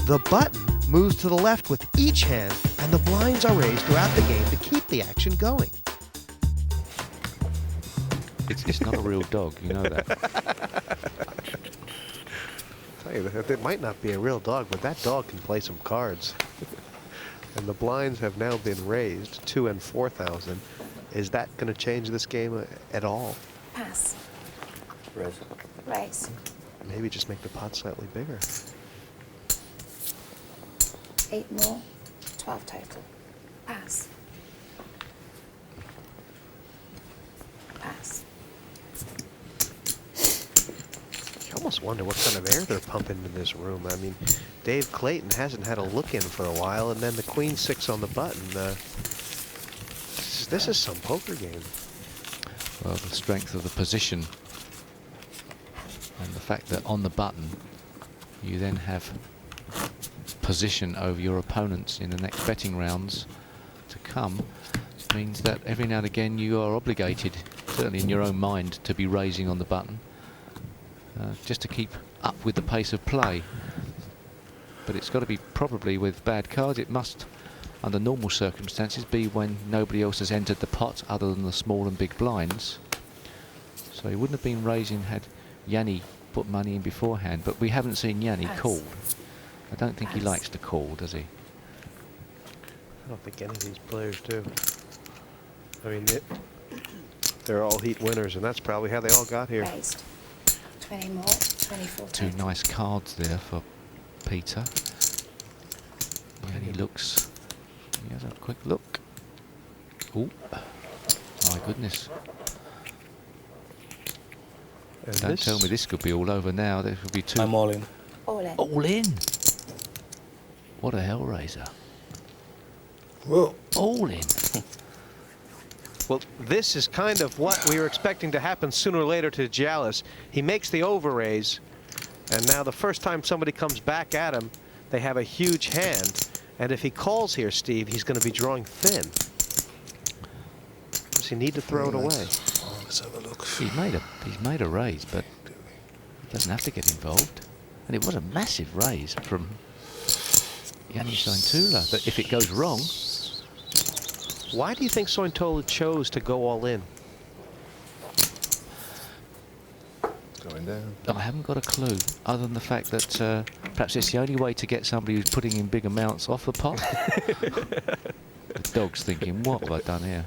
The button moves to the left with each hand, and the blinds are raised throughout the game to keep the action going. It's not a real dog, you know that. Tell you, it might not be a real dog, but that dog can play some cards. And the blinds have now been raised, 2 and 4,000. Is that going to change this game at all? Pass. Raise. Raise. Maybe just make the pot slightly bigger. 8 more, 12 total. Pass. Pass. You almost wonder what kind of air they're pumping in this room. I mean, Dave Clayton hasn't had a look in for a while, and then the queen 6 on the button. This is some poker game. Well, the strength of the position and the fact that on the button you then have position over your opponents in the next betting rounds to come means that every now and again you are obligated, certainly in your own mind, to be raising on the button just to keep up with the pace of play. But it's got to be probably with bad cards. It must, under normal circumstances, be when nobody else has entered the pot other than the small and big blinds. So he wouldn't have been raising had Jani put money in beforehand, but we haven't seen Jani call. I don't think he likes to call, does he? I don't think any of these players do. I mean, they're all heat winners, and that's probably how they all got here. Raised. 20 more, 24 Two total. nice cards there for Peter. And he looks. He has a quick look. Oh, my goodness. And Don't tell me this could be all over now. There could be 2. I'm all in. All in. All in. What a Hellraiser. Whoa. All in. Well, this is kind of what we were expecting to happen sooner or later to Djiallis. He makes the over-raise, and now the first time somebody comes back at him, they have a huge hand. And if he calls here, Steve, he's going to be drawing thin. Does he need to throw it away? Oh, let's have a look. He's made a raise, but he doesn't have to get involved. And it was a massive raise from Jani Sointula. But if it goes wrong, Why do you think Sointula chose to go all in? It's going down. I haven't got a clue, other than the fact that perhaps it's the only way to get somebody who's putting in big amounts off the pot. The dog's thinking, what have I done here?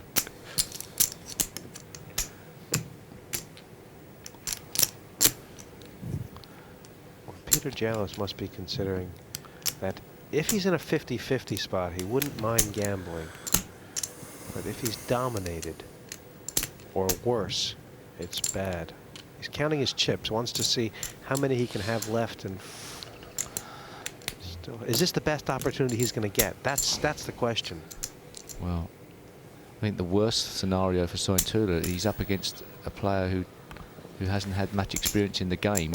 Peter Djiallis must be considering that if he's in a 50-50 spot, he wouldn't mind gambling. But if he's dominated, or worse, it's bad. He's counting his chips, wants to see how many he can have left, and still, is this the best opportunity he's going to get? That's the question. Well, I think the worst scenario for Sointula, he's up against a player who hasn't had much experience in the game.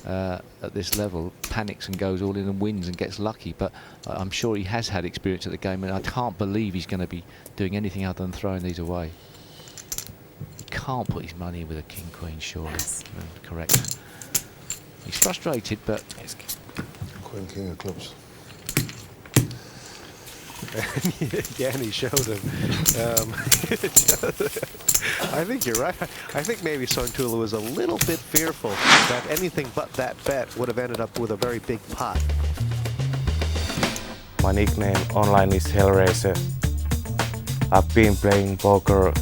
At this level, panics and goes all in and wins and gets lucky, but I'm sure he has had experience at the game, and I can't believe he's going to be doing anything other than throwing these away. He can't put his money with a king-queen, surely. Correct. He's frustrated, but... Queen, king of clubs. Jani showed him. I think you're right. I think maybe Sointula was a little bit fearful that anything but that bet would have ended up with a very big pot. My nickname online is Hellraiser. I've been playing poker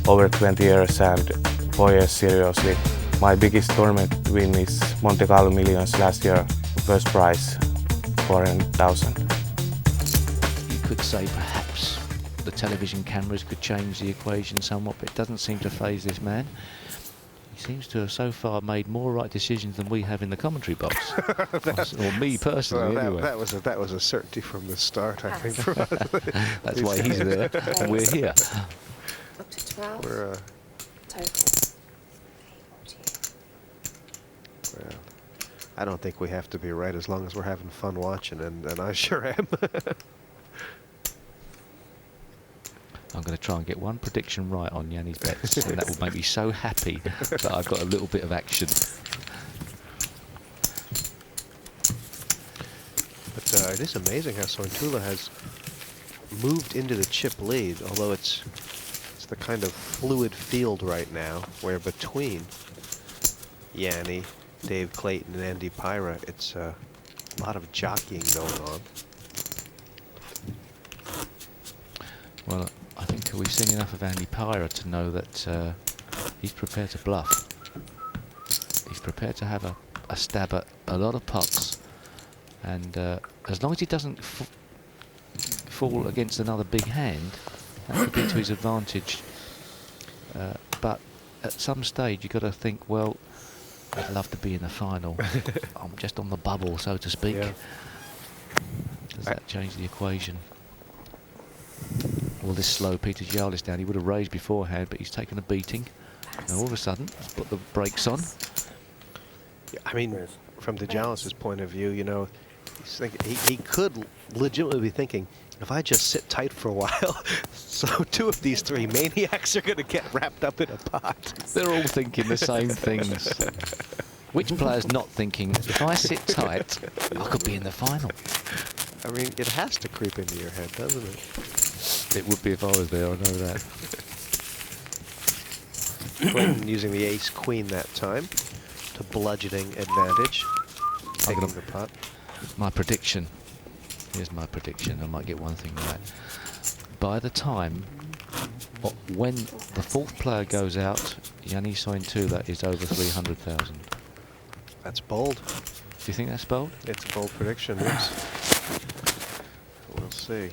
over 20 years and 4 years seriously. My biggest tournament win is Monte Carlo Millions last year. First prize, 400,000. You could say perhaps the television cameras could change the equation somewhat, but it doesn't seem to faze this man. He seems to have so far made more right decisions than we have in the commentary box, or me personally. Well, anyway. that was a certainty from the start, I think, for us. That's why he's there and we're here. Up to 12. We're, Total. well, I don't think we have to be right as long as we're having fun watching, and I sure am. I'm going to try and get one prediction right on Jani's bets, and that will make me so happy that I've got a little bit of action. But it is amazing how Sointula has moved into the chip lead, although it's the kind of fluid field right now where between Jani, Dave Clayton, and Andy Pyrah, it's a lot of jockeying going on. Well, I think we've seen enough of Andy Pyrah to know that he's prepared to bluff. He's prepared to have a stab at a lot of pots, and as long as he doesn't fall against another big hand, that could be to his advantage. But at some stage you've got to think, well, I'd love to be in the final. I'm just on the bubble, so to speak. Yeah. Does that change the equation? Will this slow Peter Djiallis down? He would have raised beforehand, but he's taken a beating. And all of a sudden, he's put the brakes on. Yeah, I mean, from the Djiallis' point of view, you know, he's thinking, he could legitimately be thinking, if I just sit tight for a while, so two of these three maniacs are going to get wrapped up in a pot. They're all thinking the same things. Which player's not thinking, if I sit tight, I could be in the final? I mean, it has to creep into your head, doesn't it? It would be if I was there, I know that. Clayton using the ace-queen that time to bludgeoning advantage, taking the pot. My prediction. Here's my prediction. I might get one thing right. By the time, when the fourth player goes out, Jani Sointula is over 300,000. That's bold. Do you think that's bold? It's a bold prediction, yes. We'll see.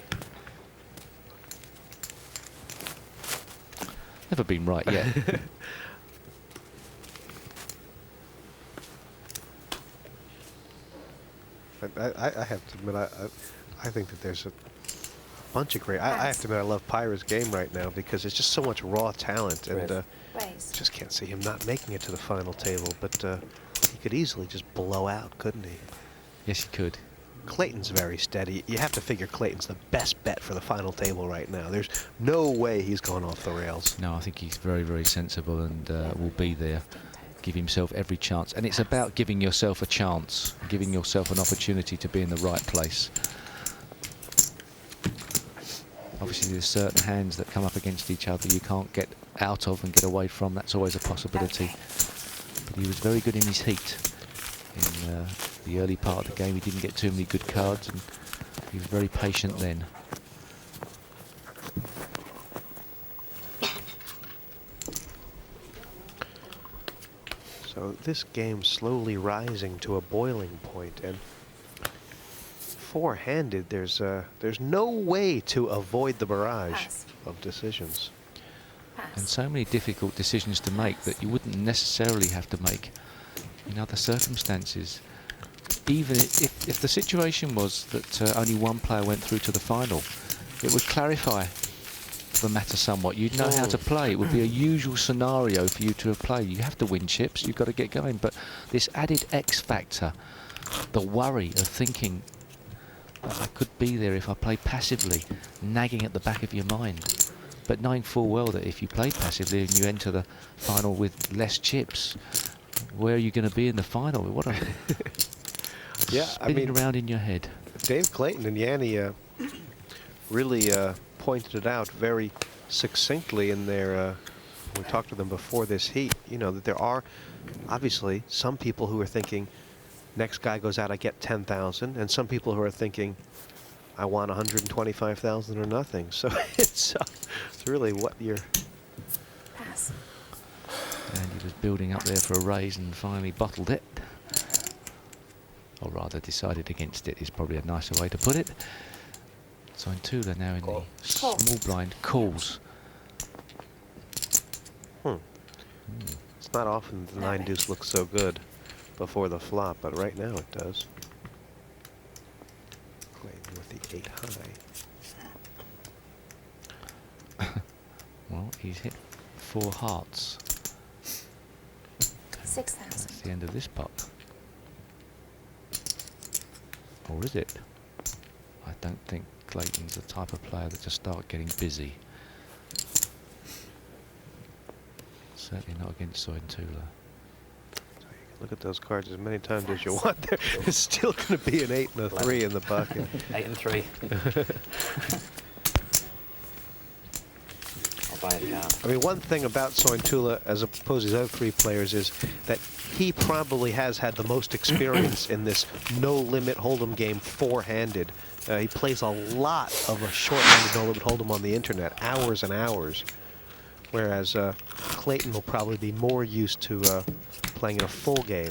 Never been right yet. I have to admit, I think that there's bunch of great. I have to admit, I love Pyrah's game right now because it's just so much raw talent, and Raise. just can't see him not making it to the final table. But he could easily just blow out, couldn't he? Yes, he could. Clayton's very steady. You have to figure Clayton's the best bet for the final table right now. There's no way he's gone off the rails. No, I think he's very, very sensible and will be there. Give himself every chance. And it's about giving yourself a chance, giving yourself an opportunity to be in the right place. Obviously, there's certain hands that come up against each other you can't get out of and get away from. That's always a possibility. But he was very good in his heat. In the early part of the game, he didn't get too many good cards, and he was very patient then. So this game's slowly rising to a boiling point, and four-handed, there's no way to avoid the barrage of decisions. And so many difficult decisions to make that you wouldn't necessarily have to make in other circumstances. Even if the situation was that only one player went through to the final, it would clarify the matter somewhat. You'd know how to play. It would be a usual scenario for you to have played. You have to win chips, you've got to get going. But this added X factor, the worry of thinking that I could be there if I play passively, nagging at the back of your mind. But knowing full well that if you play passively and you enter the final with less chips, where are you going to be in the final? What a spinning around in your head. Dave Clayton and Jani really pointed it out very succinctly in their, we talked to them before this heat, you know, that there are obviously some people who are thinking, next guy goes out, I get 10,000, and some people who are thinking, I want 125,000 or nothing. So it's really what you're... Pass. And he was building up there for a raise and finally bottled it. Or rather decided against it is probably a nicer way to put it. Sointula now in the small blind calls. It's not often the 9-deuce looks so good before the flop, but right now it does. Clayton with the 8 high. Well, he's hit 4 hearts. 6,000. That's the end of this pot. Or is it? I don't think Clayton's the type of player that just start getting busy. Certainly not against Sointula. Look at those cards as many times as you want. There's still going to be an 8 and a 3 in the bucket. 8 and 3. I'll buy a card. I mean, one thing about Sointula, as opposed to his other 3 players, is that he probably has had the most experience in this no-limit hold'em game four-handed. He plays a lot of a short-handed no-limit hold'em on the internet, hours and hours. Whereas Clayton will probably be more used to playing in a full game,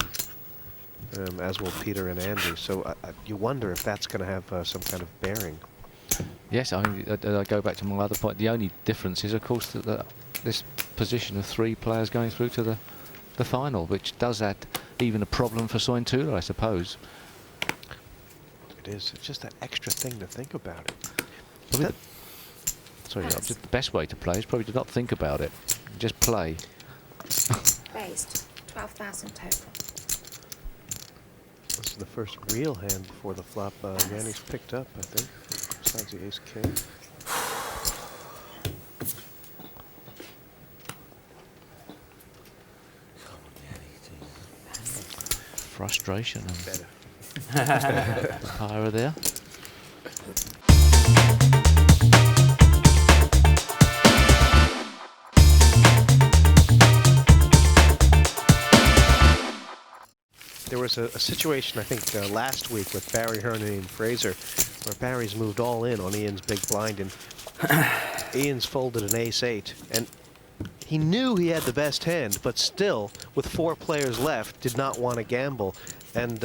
as will Peter and Andy. So you wonder if that's going to have some kind of bearing. Yes, I mean, I go back to my other point. The only difference is, of course, that this position of 3 players going through to the final, which does add even a problem for Sointula, I suppose. It is. It's just that extra thing to think about. Sorry, the best way to play is probably to not think about it. Just play. Raised. 12,000 total. This is the first real hand before the flop. Jani's picked up, I think, besides the ace-king. Frustration and Pyrah there. There was a situation, I think, last week with Barry Hearn and Ian Fraser, where Barry's moved all in on Ian's big blind, and Ian's folded an ace-8, and he knew he had the best hand, but still, with 4 players left, did not want to gamble, and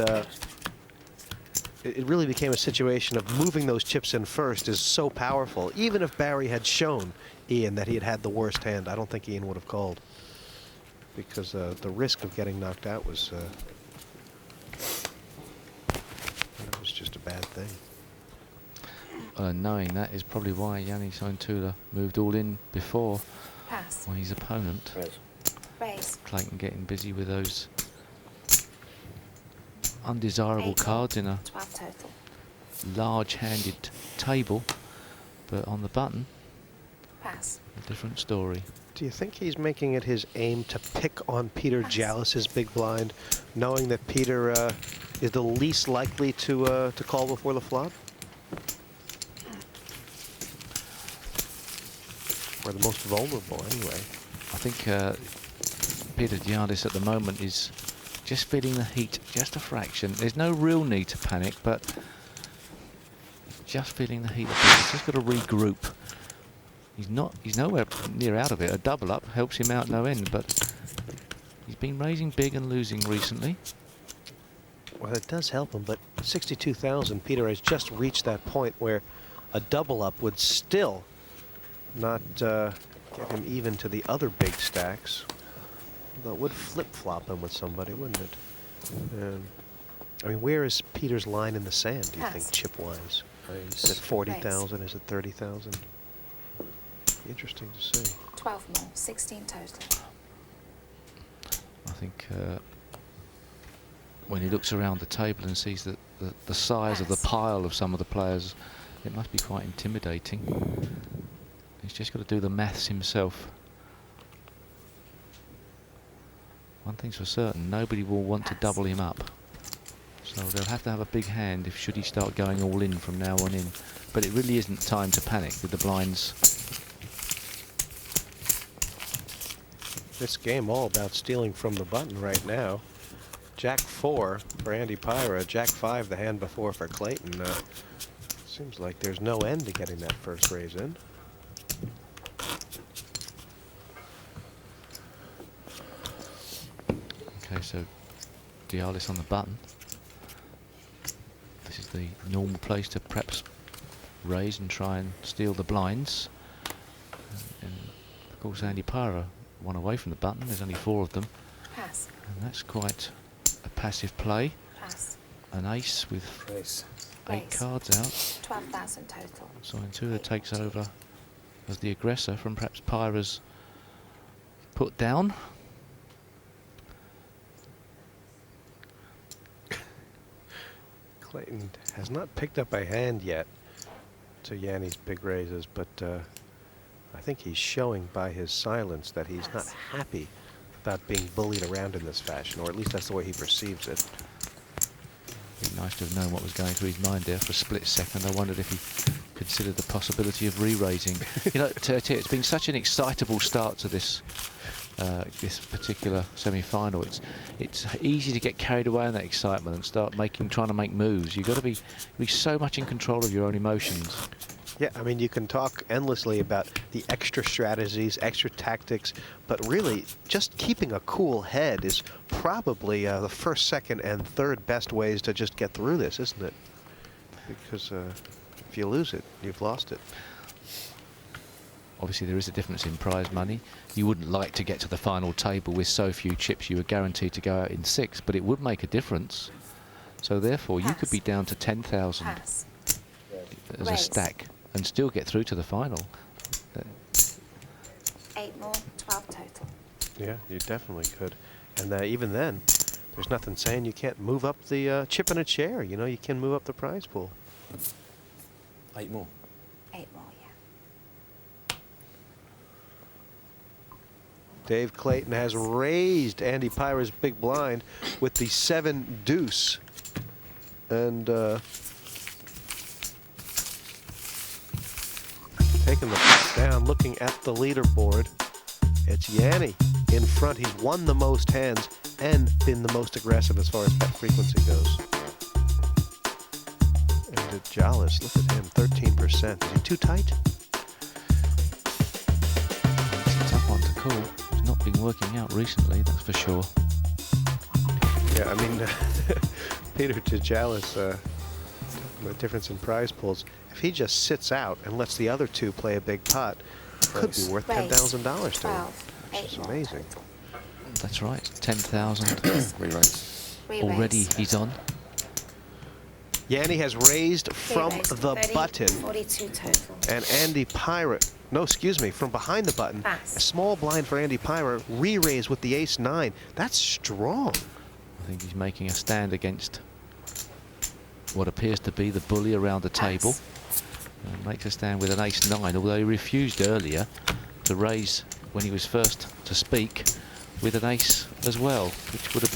it really became a situation of moving those chips in first is so powerful. Even if Barry had shown Ian that he had had the worst hand, I don't think Ian would have called, because the risk of getting knocked out was that was just a bad thing. Knowing that is probably why Jani Sointula moved all in before Pass. his opponent. Raise. Clayton getting busy with those undesirable 8 cards in a 12 total. large-handed table, but on the button, Pass. a different story. Do you think he's making it his aim to pick on Peter Djiallis' big blind, knowing that Peter is the least likely to call before the flop? Or the most vulnerable, anyway. I think Peter Djiallis at the moment is just feeling the heat just a fraction. There's no real need to panic, but just feeling the heat. He's just got to regroup. He's nowhere near out of it. A double up helps him out no end, but he's been raising big and losing recently. Well, it does help him, but 62,000, Peter has just reached that point where a double up would still not get him even to the other big stacks. But would flip-flop him with somebody, wouldn't it? I mean, where is Peter's line in the sand, do you think, chip-wise? Is it 40,000? Is it 30,000? Interesting to see. 12 more. 16 total. I think when he looks around the table and sees the size of the pile of some of the players, it must be quite intimidating. He's just got to do the maths himself. One thing's for certain, nobody will want to double him up. So they'll have to have a big hand if should he start going all in from now on in. But it really isn't time to panic with the blinds. This game all about stealing from the button right now. Jack 4 for Andy Pyrah, Jack 5 the hand before for Clayton. Seems like there's no end to getting that first raise in. Okay, so Djiallis on the button. This is the normal place to perhaps raise and try and steal the blinds. And of course Andy Pyrah one away from the button. There's only 4 of them. Pass. And that's quite a passive play. Pass. An ace with 8 cards out. 12,000 total. Sointula takes over as the aggressor from perhaps Pyrah's put down. Clayton has not picked up a hand yet to Jani's big raises, but I think he's showing by his silence that he's not happy about being bullied around in this fashion, or at least that's the way he perceives it. It'd be nice to have known what was going through his mind there for a split second. I wondered if he considered the possibility of re-raising. You know, it's been such an excitable start to this this particular semi-final. It's easy to get carried away in that excitement and start trying to make moves. You've got to be so much in control of your own emotions. Yeah, I mean, you can talk endlessly about the extra strategies, extra tactics, but really, just keeping a cool head is probably the first, second, and third best ways to just get through this, isn't it? Because if you lose it, you've lost it. Obviously, there is a difference in prize money. You wouldn't like to get to the final table with so few chips you were guaranteed to go out in 6, but it would make a difference. So therefore, you could be down to 10,000 as a stack and still get through to the final. 8 more, 12 total. Yeah, you definitely could. And even then, there's nothing saying you can't move up the chip in a chair. You know, you can move up the prize pool. 8 more. 8 more, yeah. Dave Clayton has raised Andy Pyrah's big blind with the 7 deuce. And taking the puck down, looking at the leaderboard. It's Jani in front. He's won the most hands and been the most aggressive as far as bet frequency goes. And Djiallis, look at him, 13%. Is he too tight? It's a tough one to call. It's not been working out recently, that's for sure. Yeah, I mean, Peter Djiallis, the difference in prize pools, if he just sits out and lets the other 2 play a big pot, could be worth $10,000 to him, which is amazing. That's right, 10,000. Re-raise. Already he's on. Yanni has raised from Zero, the 30, button, 42 total. and Andy Pyrah, no, excuse me, from behind the button. Pass. A small blind for Andy Pyrah, re-raise with the ace-9. That's strong. I think he's making a stand against what appears to be the bully around the table. Makes a stand with an ace-9, although he refused earlier to raise when he was first to speak with an ace as well, which would have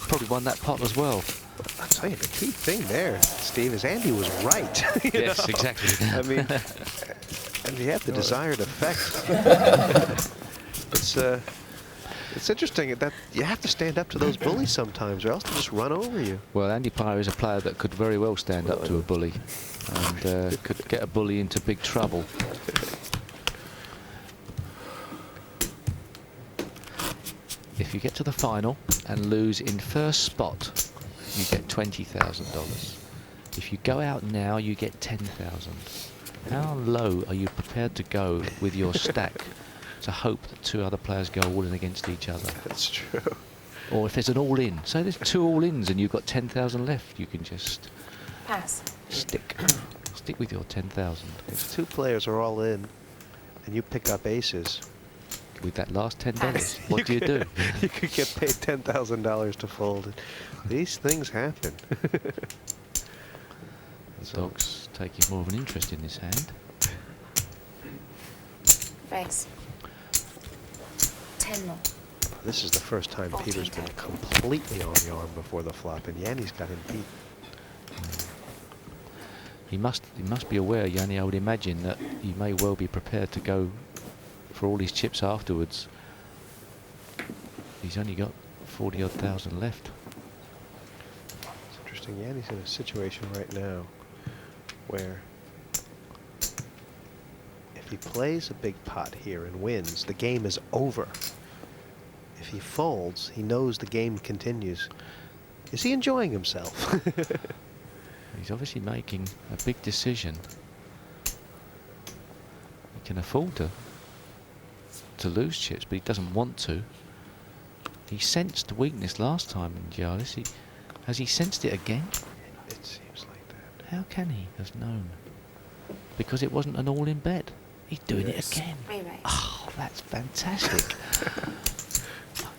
probably won that pot as well. I'll tell you, the key thing there, Steve, is Andy was right. you Yes, know? exactly. I mean, and he had the desired effect. It's interesting that you have to stand up to those bullies sometimes, or else they just run over you. Well, Andy Pyrah is a player that could very well stand up to a bully and could get a bully into big trouble. If you get to the final and lose in first spot, you get $20,000. If you go out now, you get $10,000. How low are you prepared to go with your stack to hope that two other players go all in against each other? That's true. Or if there's an all-in, say there's two all-ins and you've got 10,000 left, you can just Pass. stick with your 10,000. If two players are all in, and you pick up aces, With that last $10, Pass. what do you do? you could get paid $10,000 to fold. These things happen. The dog's taking more of an interest in this hand. Raise. 10 more. This is the first time Peter's been completely on the arm before the flop, and Yanni's got him beat. He must be aware, Jani, I would imagine, that he may well be prepared to go for all his chips afterwards. He's only got 40-odd thousand left. It's interesting. Yanni's in a situation right now where if he plays a big pot here and wins, the game is over. If he folds, he knows the game continues. Is he enjoying himself? He's obviously making a big decision. He can afford to lose chips, but he doesn't want to. He sensed weakness last time in Djiallis. Has he sensed it again? It seems like that. How can he have known? Because it wasn't an all-in bet. He's doing it again. Re-raise. Oh, that's fantastic.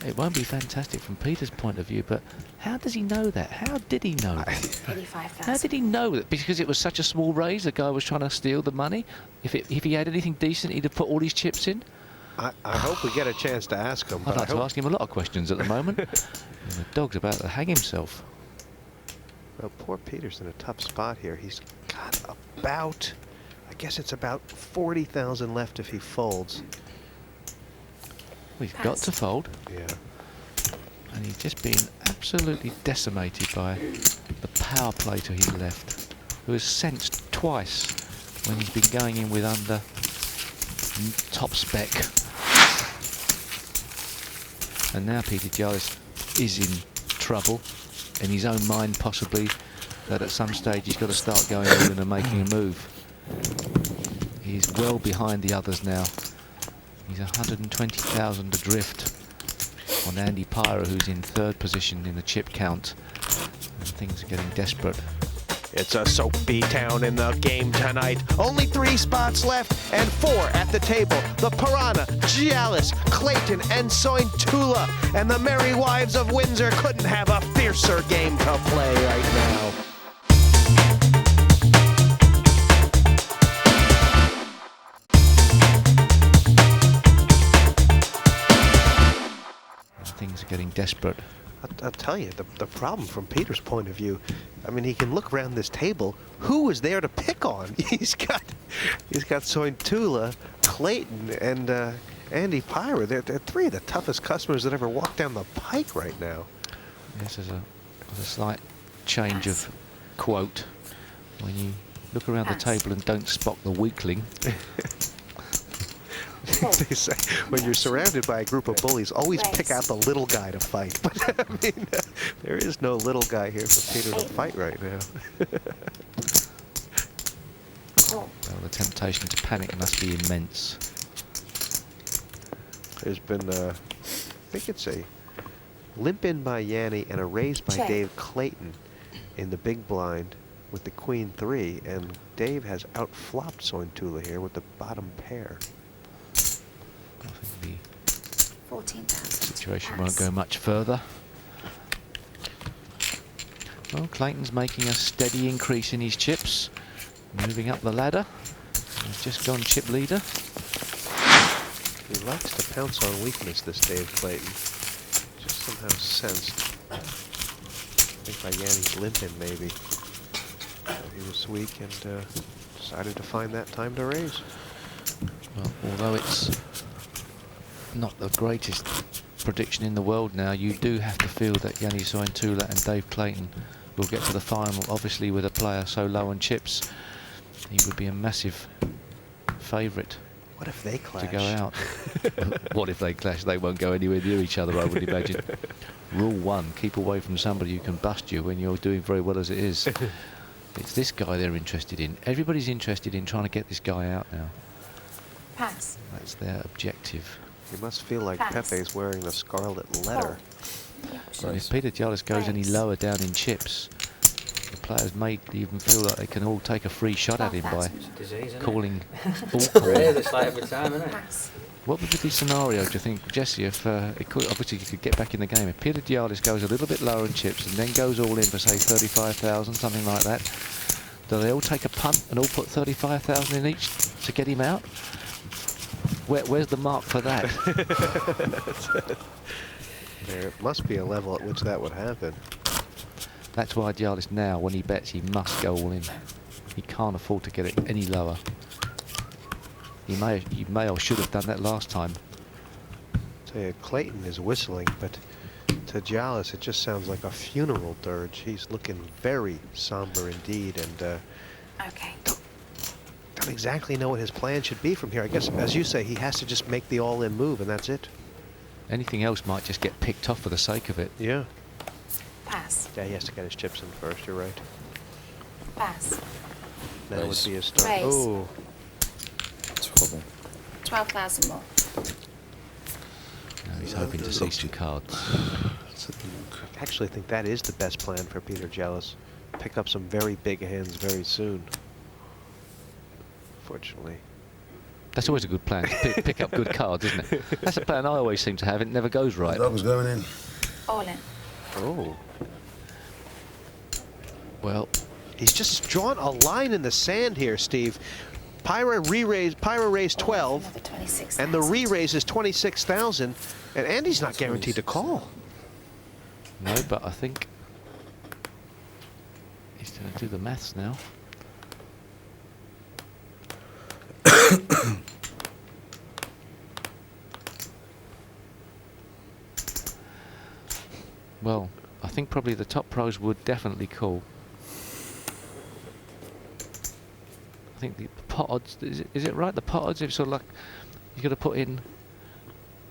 It won't be fantastic from Peter's point of view, but how does he know that? How did he know that? 85,000. How did he know that? Because it was such a small raise, the guy was trying to steal the money? If he had anything decent, he'd have put all his chips in? I hope we get a chance to ask him. I'd like to ask him a lot of questions at the moment. And the dog's about to hang himself. Well, poor Peter's in a tough spot here. He's got about, I guess it's about 40,000 left if he folds. Well, he's got to fold. Yeah. And he's just been absolutely decimated by the power play to his left, who has sensed twice when he's been going in with under top spec. And now Peter Djiallis is in trouble, in his own mind possibly, that at some stage he's got to start going in and making a move. He's well behind the others now. He's 120,000 adrift on Andy Pyrah, who's in third position in the chip count. And things are getting desperate. It's a soapy town in the game tonight. Only 3 spots left and 4 at the table. The Piranha, Djiallis, Clayton, and Sointula. And the Merry Wives of Windsor couldn't have a fiercer game to play right now. Things are getting desperate. I'll tell you, the problem from Peter's point of view, I mean, he can look around this table. Who is there to pick on? He's got Sointula, Clayton, and Andy Pyrah. They're 3 of the toughest customers that ever walked down the pike right now. Yes, there's a slight change of quote. When you look around the table and don't spot the weakling. They say when you're surrounded by a group of bullies, always pick out the little guy to fight. But I mean, there is no little guy here for Peter to fight right now. Well, the temptation to panic must be immense. There's been, I think it's a limp in by Jani and a raise by Dave Clayton. in the big blind with the queen 3, and Dave has outflopped Sointula here with the bottom pair. I think 14,000. the situation won't go much further. Well, Clayton's making a steady increase in his chips, moving up the ladder. He's just gone chip leader. He likes to pounce on weakness, this Dave Clayton. Just somehow sensed. I think by Jani's limping, maybe. He was weak and decided to find that time to raise. Well, although it's not the greatest prediction in the world now, you do have to feel that Jani Sointula and Dave Clayton will get to the final. Obviously, with a player so low on chips, he would be a massive favourite. What if they clash? To go out. What if they clash? They won't go anywhere near each other, I would imagine. Rule 1, keep away from somebody who can bust you when you're doing very well as it is. It's this guy they're interested in. Everybody's interested in trying to get this guy out now. Pass. That's their objective. You must feel like Pass. Pepe's wearing the scarlet letter. Well, if Peter Djiallis goes any lower down in chips, the players may even feel like they can all take a free shot at him by calling all It's like every time, isn't it? Pass. What would be the scenario, do you think, Jesse, if it could, obviously you could get back in the game, if Peter Djiallis goes a little bit lower in chips and then goes all in for, say, 35,000, something like that, do they all take a punt and all put 35,000 in each to get him out? Where's the mark for that? There must be a level at which that would happen. That's why Djiallis now, when he bets, he must go all in. He can't afford to get it any lower. He may or should have done that last time. Tell you, Clayton is whistling, but to Djiallis it just sounds like a funeral dirge. He's looking very somber indeed, and Okay. don't exactly know what his plan should be from here. I guess, as you say, he has to just make the all-in move, and that's it. Anything else might just get picked off for the sake of it. Yeah. Pass. Yeah, he has to get his chips in first. You're right. Pass. That would be his start. Raise. Oh, 12,000 more. Now he's hoping to see some cards. I actually think that is the best plan for Peter Djiallis. Pick up some very big hands very soon. Fortunately. That's always a good plan, to pick up good cards, isn't it? That's a plan I always seem to have. It never goes right. That was going in. All in. Oh. Well, He's just drawn a line in the sand here, Steve. Pyrah raised 12, Another 26,000. and the re-raise is 26,000, and Andy's not guaranteed to call. no, but I think he's going to do the maths now. Well, I think probably the top pros would definitely call. I think the pot odds, is it right? The pot odds, if sort of like, you got to put in.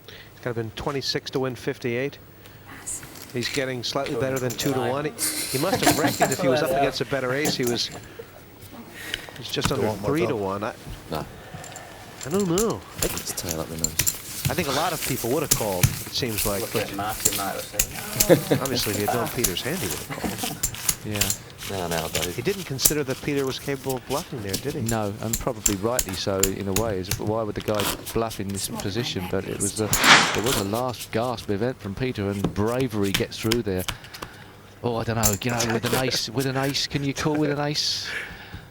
It's got to been 26 to win 58. Pass. He's getting slightly better than 2 to 1. He must have reckoned if he was up against a better ace, he was just under 3 to 1. No. I don't know. Let's tail up the nose. I think a lot of people would have called, it seems like. Look But at Martin might have said, obviously, if he had known Peter's hand, he would have called. Yeah. Now, Dave. He didn't consider that Peter was capable of bluffing there, did he? No, and probably rightly so in a way. Why would the guy bluff in this position? But it was it was a last gasp event from Peter, and bravery gets through there. Oh, I don't know. You know, with an ace, can you call with an ace?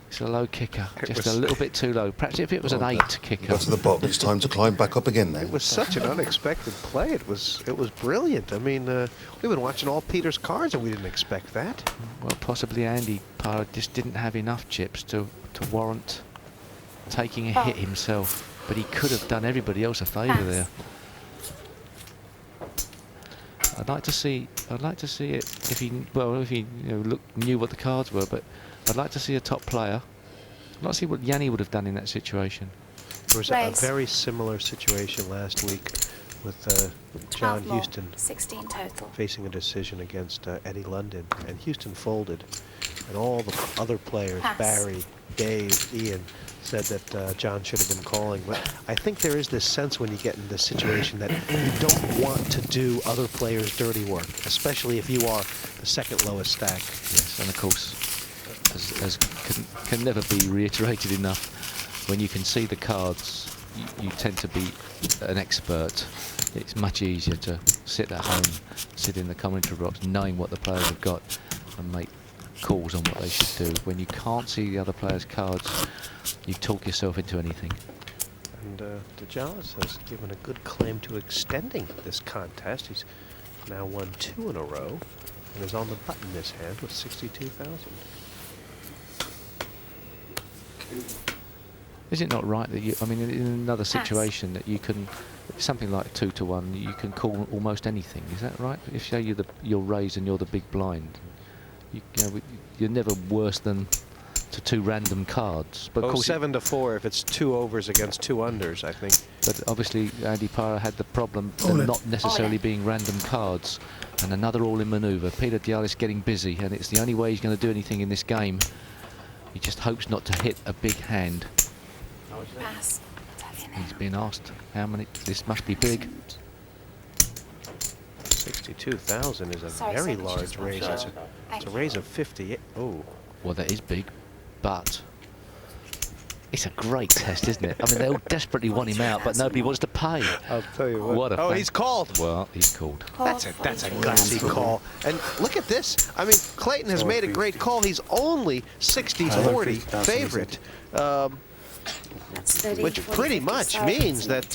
It's a low kicker, just a little bit too low. Perhaps if it was an 8 kicker. Got to the bottom. It's time to climb back up again now. It was such an unexpected play. It was brilliant. I mean, we've been watching all Peter's cards, and we didn't expect that. Well, possibly Andy Pyrah just didn't have enough chips to warrant taking a hit himself, but he could have done everybody else a favour there. I'd like to see it if he knew what the cards were, but I'd like to see a top player. I'd like to see what Jani would have done in that situation. There was a very similar situation last week with John 12 more. Houston 16 total. facing a decision against Eddie London, and Houston folded. And all the other players, Pass. Barry, Dave, Ian, said that John should have been calling. But I think there is this sense when you get in this situation that you don't want to do other players' dirty work, especially if you are the second lowest stack. Yes, and of course, as can never be reiterated enough, when you can see the cards, you tend to be an expert. It's much easier to sit at home, sit in the commentary box, knowing what the players have got, and make calls on what they should do. When you can't see the other players' cards, you talk yourself into anything. And Djiallis has given a good claim to extending this contest. He's now won 2 in a row and is on the button this hand with 62,000. Is it not right that you, I mean, in another situation that you can, something like 2 to 1, you can call almost anything, is that right? If say you're raised and you're the big blind, you know, you're never worse than to 2 random cards. But of course 7 to 4 if it's 2 overs against 2 unders, I think. But obviously Andy Pyrah had the problem of not necessarily being random cards. And another all-in manoeuvre. Peter Djiallis getting busy, and it's the only way he's going to do anything in this game. He just hopes not to hit a big hand. Pass. He's been asked how many. This must be big. 62,000 is a Sorry, very sorry, large just raise. one It's shot. a raise of 58. Oh. Well, that is big, but it's a great test, isn't it? I mean, they all desperately want him out, but nobody wants to pay. I'll tell you what. What a Oh, fan- he's called. Well, he's called. That's a gutsy call. And look at this. I mean, Clayton has made a great call. He's only 60-40 favorite, which pretty much means that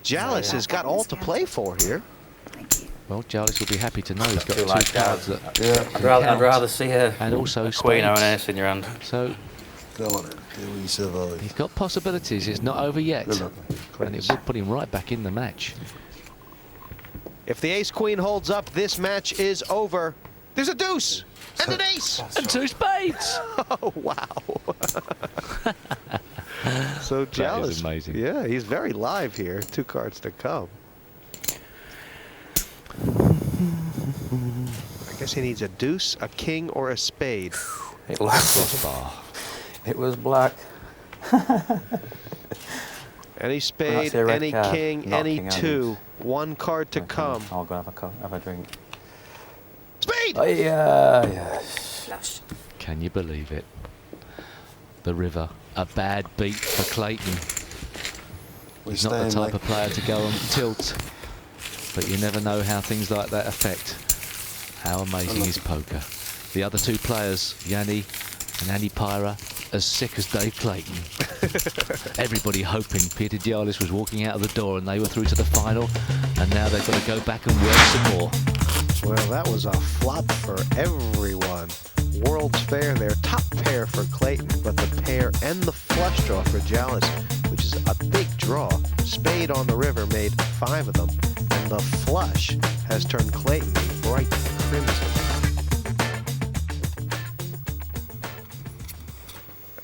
Djiallis has got all to play for here. Thank you. Well, Djiallis will be happy to know he's got Do 2 like cards that. that I'd count. rather see a And also queen or an spades. ace in your hand. So Go on it. We survive. he's got possibilities. It's not over yet. Good luck. And it would put him right back in the match. If the ace-queen holds up, this match is over. There's a deuce and an ace. And 2 spades! Oh, wow. So That Djiallis. is amazing. Yeah, he's very live here. 2 cards to come. I guess he needs a deuce, a king, or a spade. It was It was black. Any spade, see a red any card, king, not any king, 2. 1 card to come. I'll go have a drink. Spade! Oh, yeah. Flush. Can you believe it? The river. A bad beat for Clayton. He's not the type of player to go on tilt. But you never know how things like that affect. How amazing is poker? The other 2 players, Jani and Andy Pyrah, as sick as Dave Clayton. Everybody hoping Peter Djiallis was walking out of the door and they were through to the final, and now they've got to go back and work some more. Well, that was a flop for everyone. World's Fair there, top pair for Clayton, but the pair and the flush draw for Djiallis, which is a big draw. Spade on the river made 5 of them, and the flush has turned Clayton bright crimson.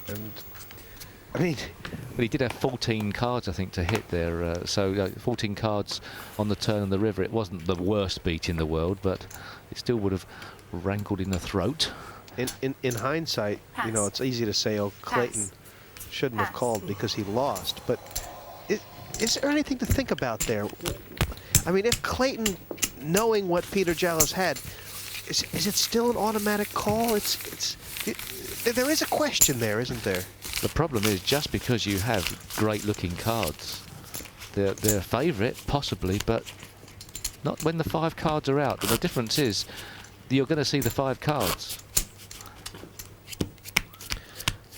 And, I mean, But he did have 14 cards, I think, to hit there. 14 cards on the turn of the river. It wasn't the worst beat in the world, but it still would have rankled in the throat. in hindsight, you know, it's easy to say, oh, Clayton shouldn't have called because he lost. But is there anything to think about there? I mean, if Clayton, knowing what Peter Djiallis had, is it still an automatic call? There is a question there, isn't there? The problem is, just because you have great-looking cards, they're a favourite, possibly, but not when the 5 cards are out. And the difference is, you're going to see the 5 cards.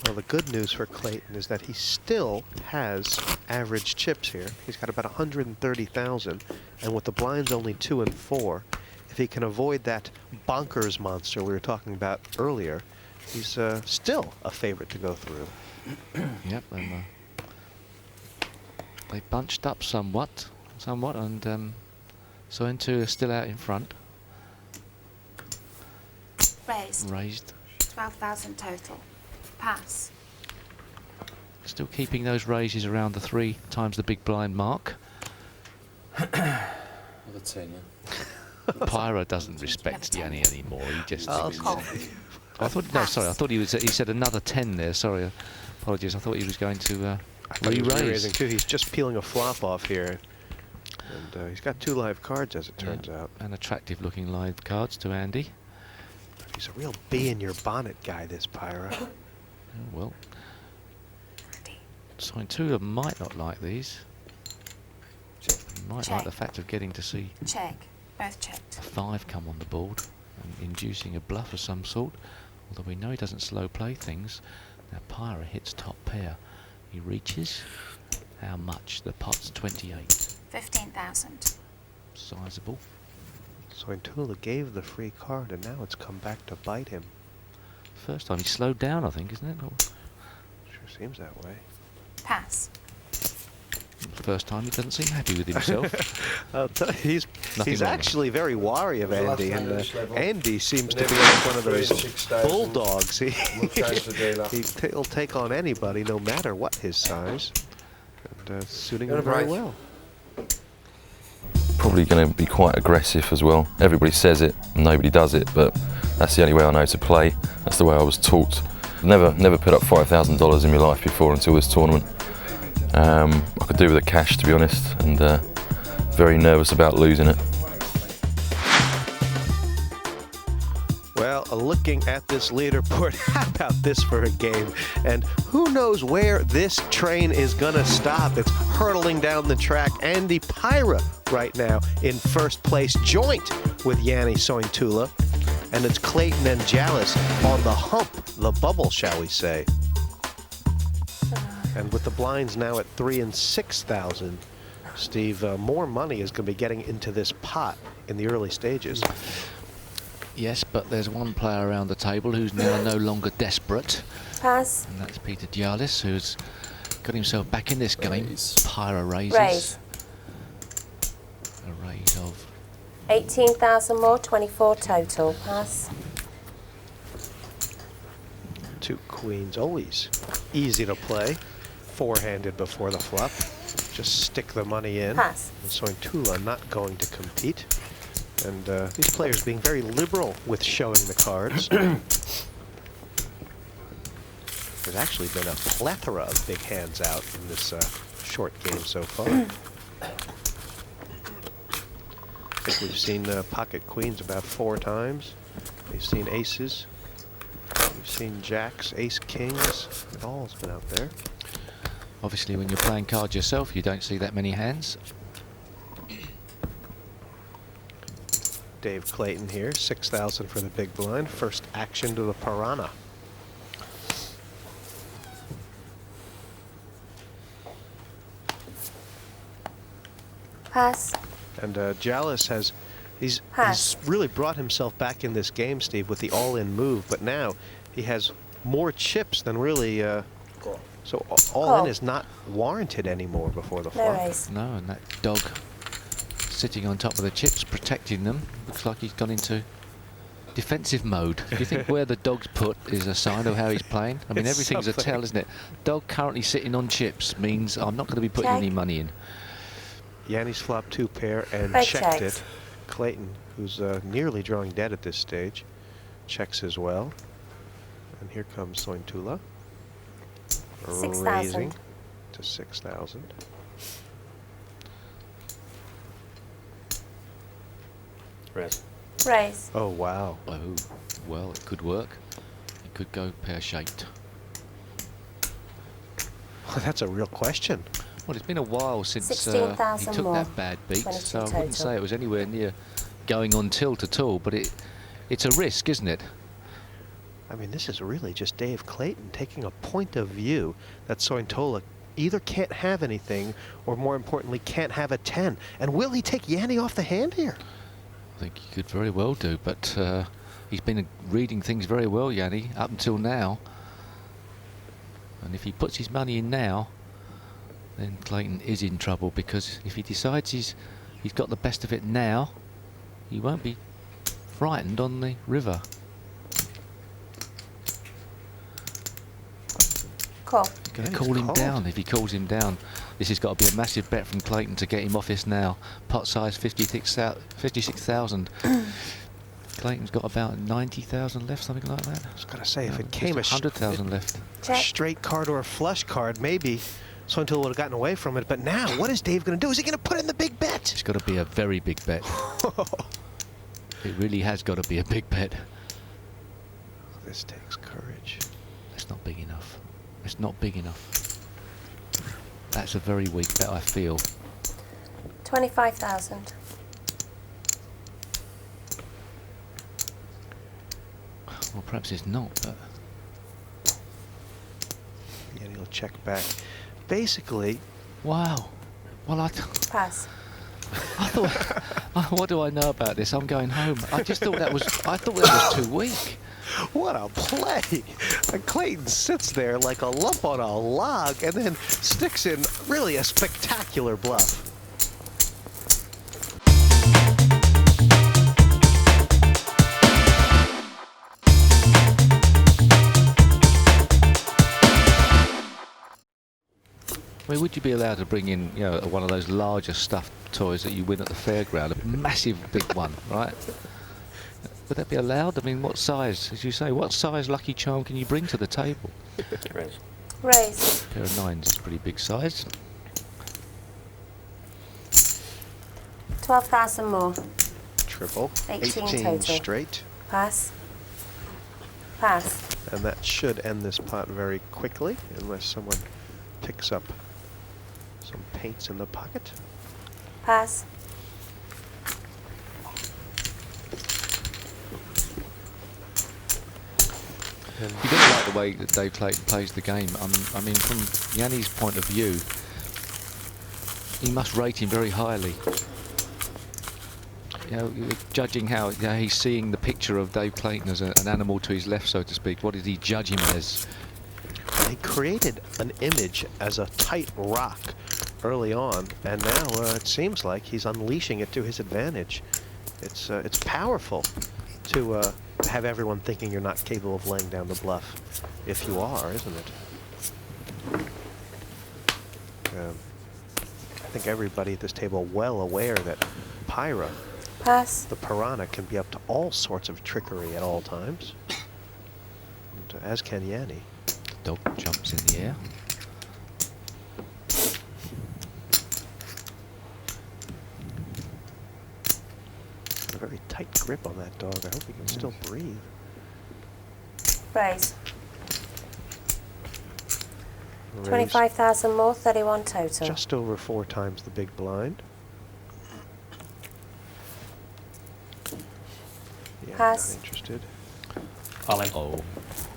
Well, the good news for Clayton is that he still has average chips here. He's got about 130,000, and with the blinds only 2 and 4, if he can avoid that bonkers monster we were talking about earlier, he's still a favorite to go through. Yep, and they bunched up somewhat, and Sointula is still out in front. Raised. 12,000 total. Pass. Still keeping those raises around the 3 times the big blind mark. Another 10, yeah. Pyrah doesn't respect Jani anymore. He just Oh, thinks Call. I thought, no, sorry, I thought he said another 10 there. Sorry, apologies. I thought he was going to re-raise. Too. He's just peeling a flop off here. And he's got 2 live cards, as it turns out. And attractive-looking live cards to Andy. He's a real bee-in-your-bonnet guy, this Pyrah. Oh, well, Sointula might not like these. He might like the fact of getting to see Check. Both checked. a 5 come on the board and inducing a bluff of some sort. Although we know he doesn't slow play things. Now Pyrah hits top pair. He reaches. How much? The pot's 28. 15,000. Sizable. Sointula gave the free card, and now it's come back to bite him. First time he slowed down, I think, isn't it? Or Sure seems that way. Pass. first time he doesn't seem happy with himself. I'll tell you, he's wrong. actually very wary of Andy, and Andy seems to be like one of those bulldogs. He'll take on anybody, no matter what his size, and suiting him very well. Probably going to be quite aggressive as well. Everybody says it, nobody does it, but that's the only way I know to play. That's the way I was taught. Never put up $5,000 in my life before until this tournament. I could do with the cash, to be honest, and very nervous about losing it. Well, looking at this leaderboard, how about this for a game? And who knows where this train is gonna stop? It's hurtling down the track. Andy Pyrah right now in first place, joint with Jani Sointula. And it's Clayton and Djiallis on the hump, the bubble, shall we say. And with the blinds now at 3,000 and 6,000, Steve, more money is going to be getting into this pot in the early stages. Yes, but there's one player around the table who's now no longer desperate. Pass. And that's Peter Djiallis, who's got himself back in this game. Pyrah raises. Raise. A raise of 18,000 more, 24 total. Pass. 2 queens, always easy to play. 4-handed before the flop. Just stick the money in. Pass. And Sointula not going to compete. And these players being very liberal with showing the cards. There's actually been a plethora of big hands out in this short game so far. I think we've seen pocket queens about 4 times. We've seen aces. We've seen jacks, ace, kings. It all's been out there. obviously when you're playing cards yourself, you don't see that many hands. Dave Clayton here, 6,000 for the big blind. First action to the Piranha. Pass. And Djiallis has, he's really brought himself back in this game, Steve, with the all-in move. But now he has more chips than really. So all-in is not warranted anymore before the flop. No, and that dog sitting on top of the chips, protecting them. Looks like he's gone into defensive mode. Do you think where the dog's put is a sign of how he's playing? I mean, everything's a tell, isn't it? Dog currently sitting on chips means I'm not going to be putting any money in. Jani's flop 2 pair and checked it. Clayton, who's nearly drawing dead at this stage, checks as well. And here comes Sointula. 6,000. Raising to 6,000. Raise. Oh, wow. Oh, well, it could work. It could go pear-shaped. Well, that's a real question. Well, it's been a while since he 16,000 took more. that bad beat, 22 so I total. wouldn't say it was anywhere near going on tilt at all, but it's a risk, isn't it? I mean, this is really just Dave Clayton taking a point of view that Sointula either can't have anything or, more importantly, can't have a 10. And will he take Jani off the hand here? I think he could very well do, but he's been reading things very well, Jani, up until now. And if he puts his money in now, then Clayton is in trouble, because if he decides he's got the best of it now, he won't be frightened on the river. Call. Going to call him down. If he calls him down, this has got to be a massive bet from Clayton to get him off this now. Pot size 56,000. Clayton's got about 90,000 left, something like that. I was going to say, if it came a 100,000 left. Check. straight card or a flush card, maybe Sointula would have gotten away from it. But now, what is Dave going to do? Is he going to put in the big bet? It's got to be a very big bet. It really has got to be a big bet. This takes courage. It's not big enough. It's not big enough. That's a very weak bet, I feel. 25,000. Well, perhaps it's not, but... Yeah, he'll check back. Basically... Wow. Well, Pass. I thought, what do I know about this? I'm going home. I just thought that was, I thought that was too weak. What a play! And Clayton sits there like a lump on a log and then sticks in really a spectacular bluff. I mean, would you be allowed to bring in, you know, one of those larger stuffed toys that you win at the fairground, a massive big one, right? Would that be allowed? I mean, what size, as you say, what size Lucky Charm can you bring to the table? Raise. A pair of 9s is pretty big size. 12,000 more. Triple. 18 total. Straight. Pass. Pass. And that should end this pot very quickly, unless someone picks up some paints in the pocket. Pass. You don't like the way that Dave Clayton plays the game. I mean, from Jani's point of view, he must rate him very highly. You know, judging how, you know, he's seeing the picture of Dave Clayton as an animal to his left, so to speak. What did he judge him as? He created an image as a tight rock early on, and now it seems like he's unleashing it to his advantage. It's powerful to have everyone thinking you're not capable of laying down the bluff, if you are, isn't it? I think everybody at this table well aware that Pyrah, Pass. the Piranha, can be up to all sorts of trickery at all times, and, as can Jani. Dog jumps in the air. A very tight grip on that dog. I hope he can still breathe. Raise. Raise 25,000 more. 31 total. just over 4 times the big blind. Yeah, Pass. not interested. All in. Oh,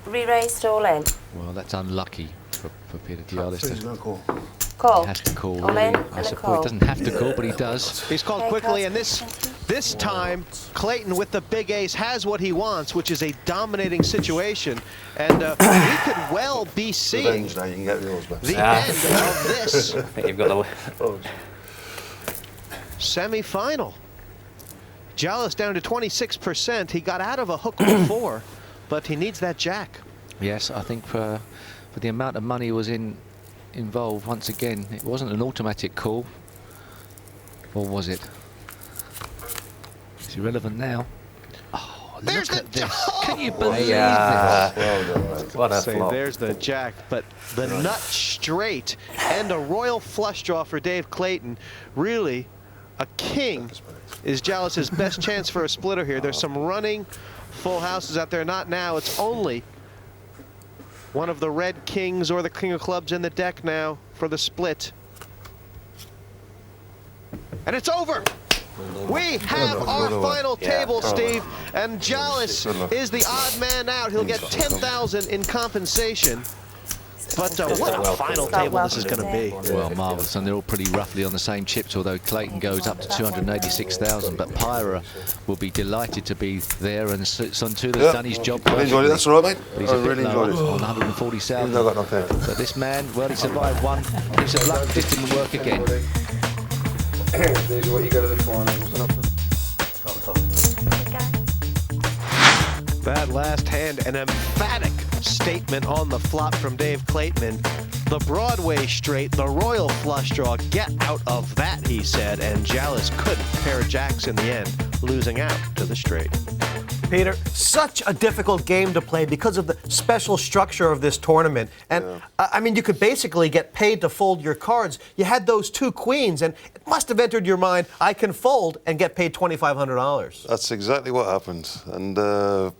Re-raised all in. well, that's unlucky for Peter Djiallis. He's going to call. Call. He has to call, All really. in I and a suppose call. he doesn't have to call, but he does. He's called Okay, quickly, and cards. this time Clayton with the big ace has what he wants, which is a dominating situation, and we could well be seeing Revenge now, you can get yours back. the end of this I think you've got the... Oh, semi-final. Djiallis down to 26%. He got out of a hook before, but he needs that jack. Yes, I think for the amount of money was involved, once again, it wasn't an automatic call. Or was it? It's irrelevant now. Oh, There's look the at this. jack. Can you believe this? Yeah. well done, mate. What a Say, flop. there's the jack, but the nut straight and a royal flush draw for Dave Clayton. Really, a king is Djiallis' best chance for a splitter here. There's some running full houses out there. Not now. It's only one of the red kings or the king of clubs in the deck now for the split. And it's over. We have our final table, Steve, and Djiallis is the odd man out. He'll get 10,000 in compensation. But what a final table this is going to be. Well, marvellous, and they're all pretty roughly on the same chips, although Clayton goes up to 286,000, but Pyrah will be delighted to be there, and Sointula's done his job. I enjoyed it, that's all right, mate. But he's I a bit really low enjoyed it. on 140,000. Even though I got knocked out. But this man, well, he survived one piece of luck, this didn't work again. These are what you go to the finals. That last hand, an emphatic statement on the flop from Dave Clayton. The Broadway straight, the royal flush draw, get out of that, he said, and Djiallis couldn't pair jacks in the end, losing out to the straight. Peter, such a difficult game to play because of the special structure of this tournament. And I mean, you could basically get paid to fold your cards. You had those 2 queens, and it must have entered your mind, I can fold and get paid $2,500. That's exactly what happened. And the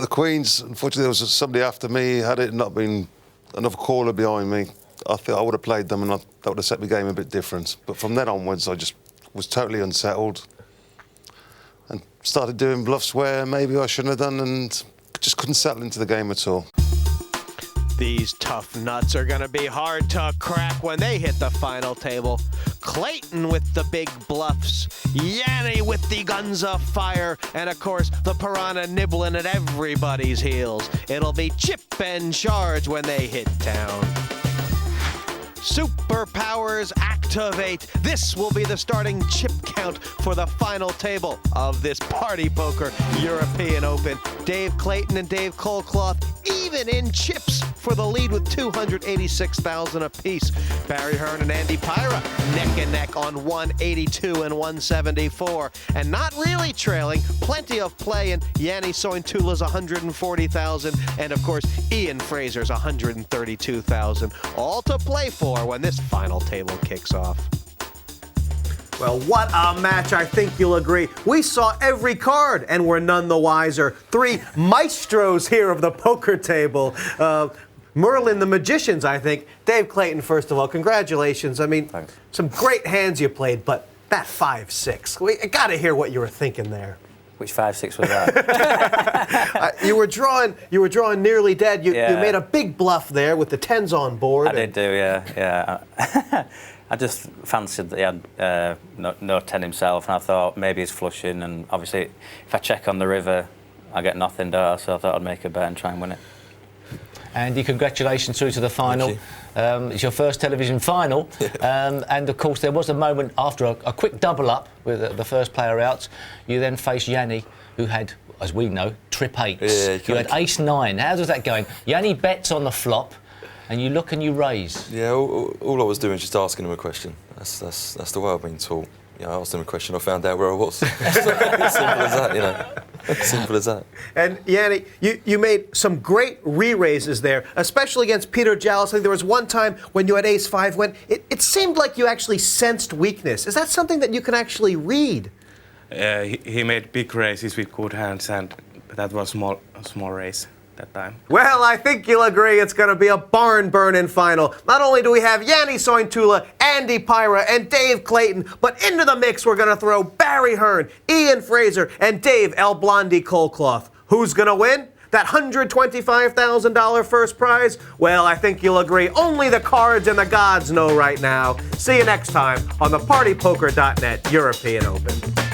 queens, unfortunately, there was somebody after me. Had it not been another caller behind me, I think I would have played them, and that would have set the game a bit different. But from then onwards, I just was totally unsettled and started doing bluffs where maybe I shouldn't have done, and just couldn't settle into the game at all. These tough nuts are going to be hard to crack when they hit the final table. Clayton with the big bluffs, Jani with the guns of fire, and of course the Piranha nibbling at everybody's heels. It'll be chip and charge when they hit town. Superpowers activate. This will be the starting chip count for the final table of this Party Poker European Open. Dave Clayton and Dave Colclough even in chips for the lead with $286,000 apiece. Barry Hearn and Andy Pyrah neck and neck on 182 and 174. And not really trailing, plenty of play in Jani Sointula's $140,000 and of course Ian Fraser's $132,000. All to play for when this final table kicks off. Well, what a match, I think you'll agree. We saw every card and we're none the wiser. 3 maestros here of the poker table. Merlin the Magicians, I think. Dave Clayton, first of all, congratulations. I mean, Thanks. some great hands you played, but that 5-6, we got to hear what you were thinking there. Which 5-6 was that? You were drawing nearly dead. You made a big bluff there with the 10s on board. I did do, yeah. I just fancied that he had no 10 himself, and I thought maybe he's flushing, and obviously if I check on the river, I get nothing, so I thought I'd make a bet and try and win it. Andy, congratulations through to the final. It's your first television final. And of course, there was a moment after a quick double up with the first player out. You then faced Jani, who had, as we know, trip 8s. Yeah, you had ace-9. How was that going? Jani bets on the flop, and you look and you raise. Yeah, all I was doing was just asking him a question. That's the way I've been taught. You know, I asked him a question, I found out where I was. As simple as that, you know. Simple as that. And Jani, you made some great re-raises there, especially against Peter Djiallis. I think there was one time when you had ace-5 when it seemed like you actually sensed weakness. Is that something that you can actually read? He made big raises with good hands, and that was a small raise that time. Well, I think you'll agree it's going to be a barn-burning final. Not only do we have Jani Sointula, Andy Pyrah, and Dave Clayton, but into the mix we're going to throw Barry Hearn, Ian Fraser, and Dave El Blondie Colclough. Who's going to win? That $125,000 first prize? Well, I think you'll agree only the cards and the gods know right now. See you next time on the partypoker.net European Open.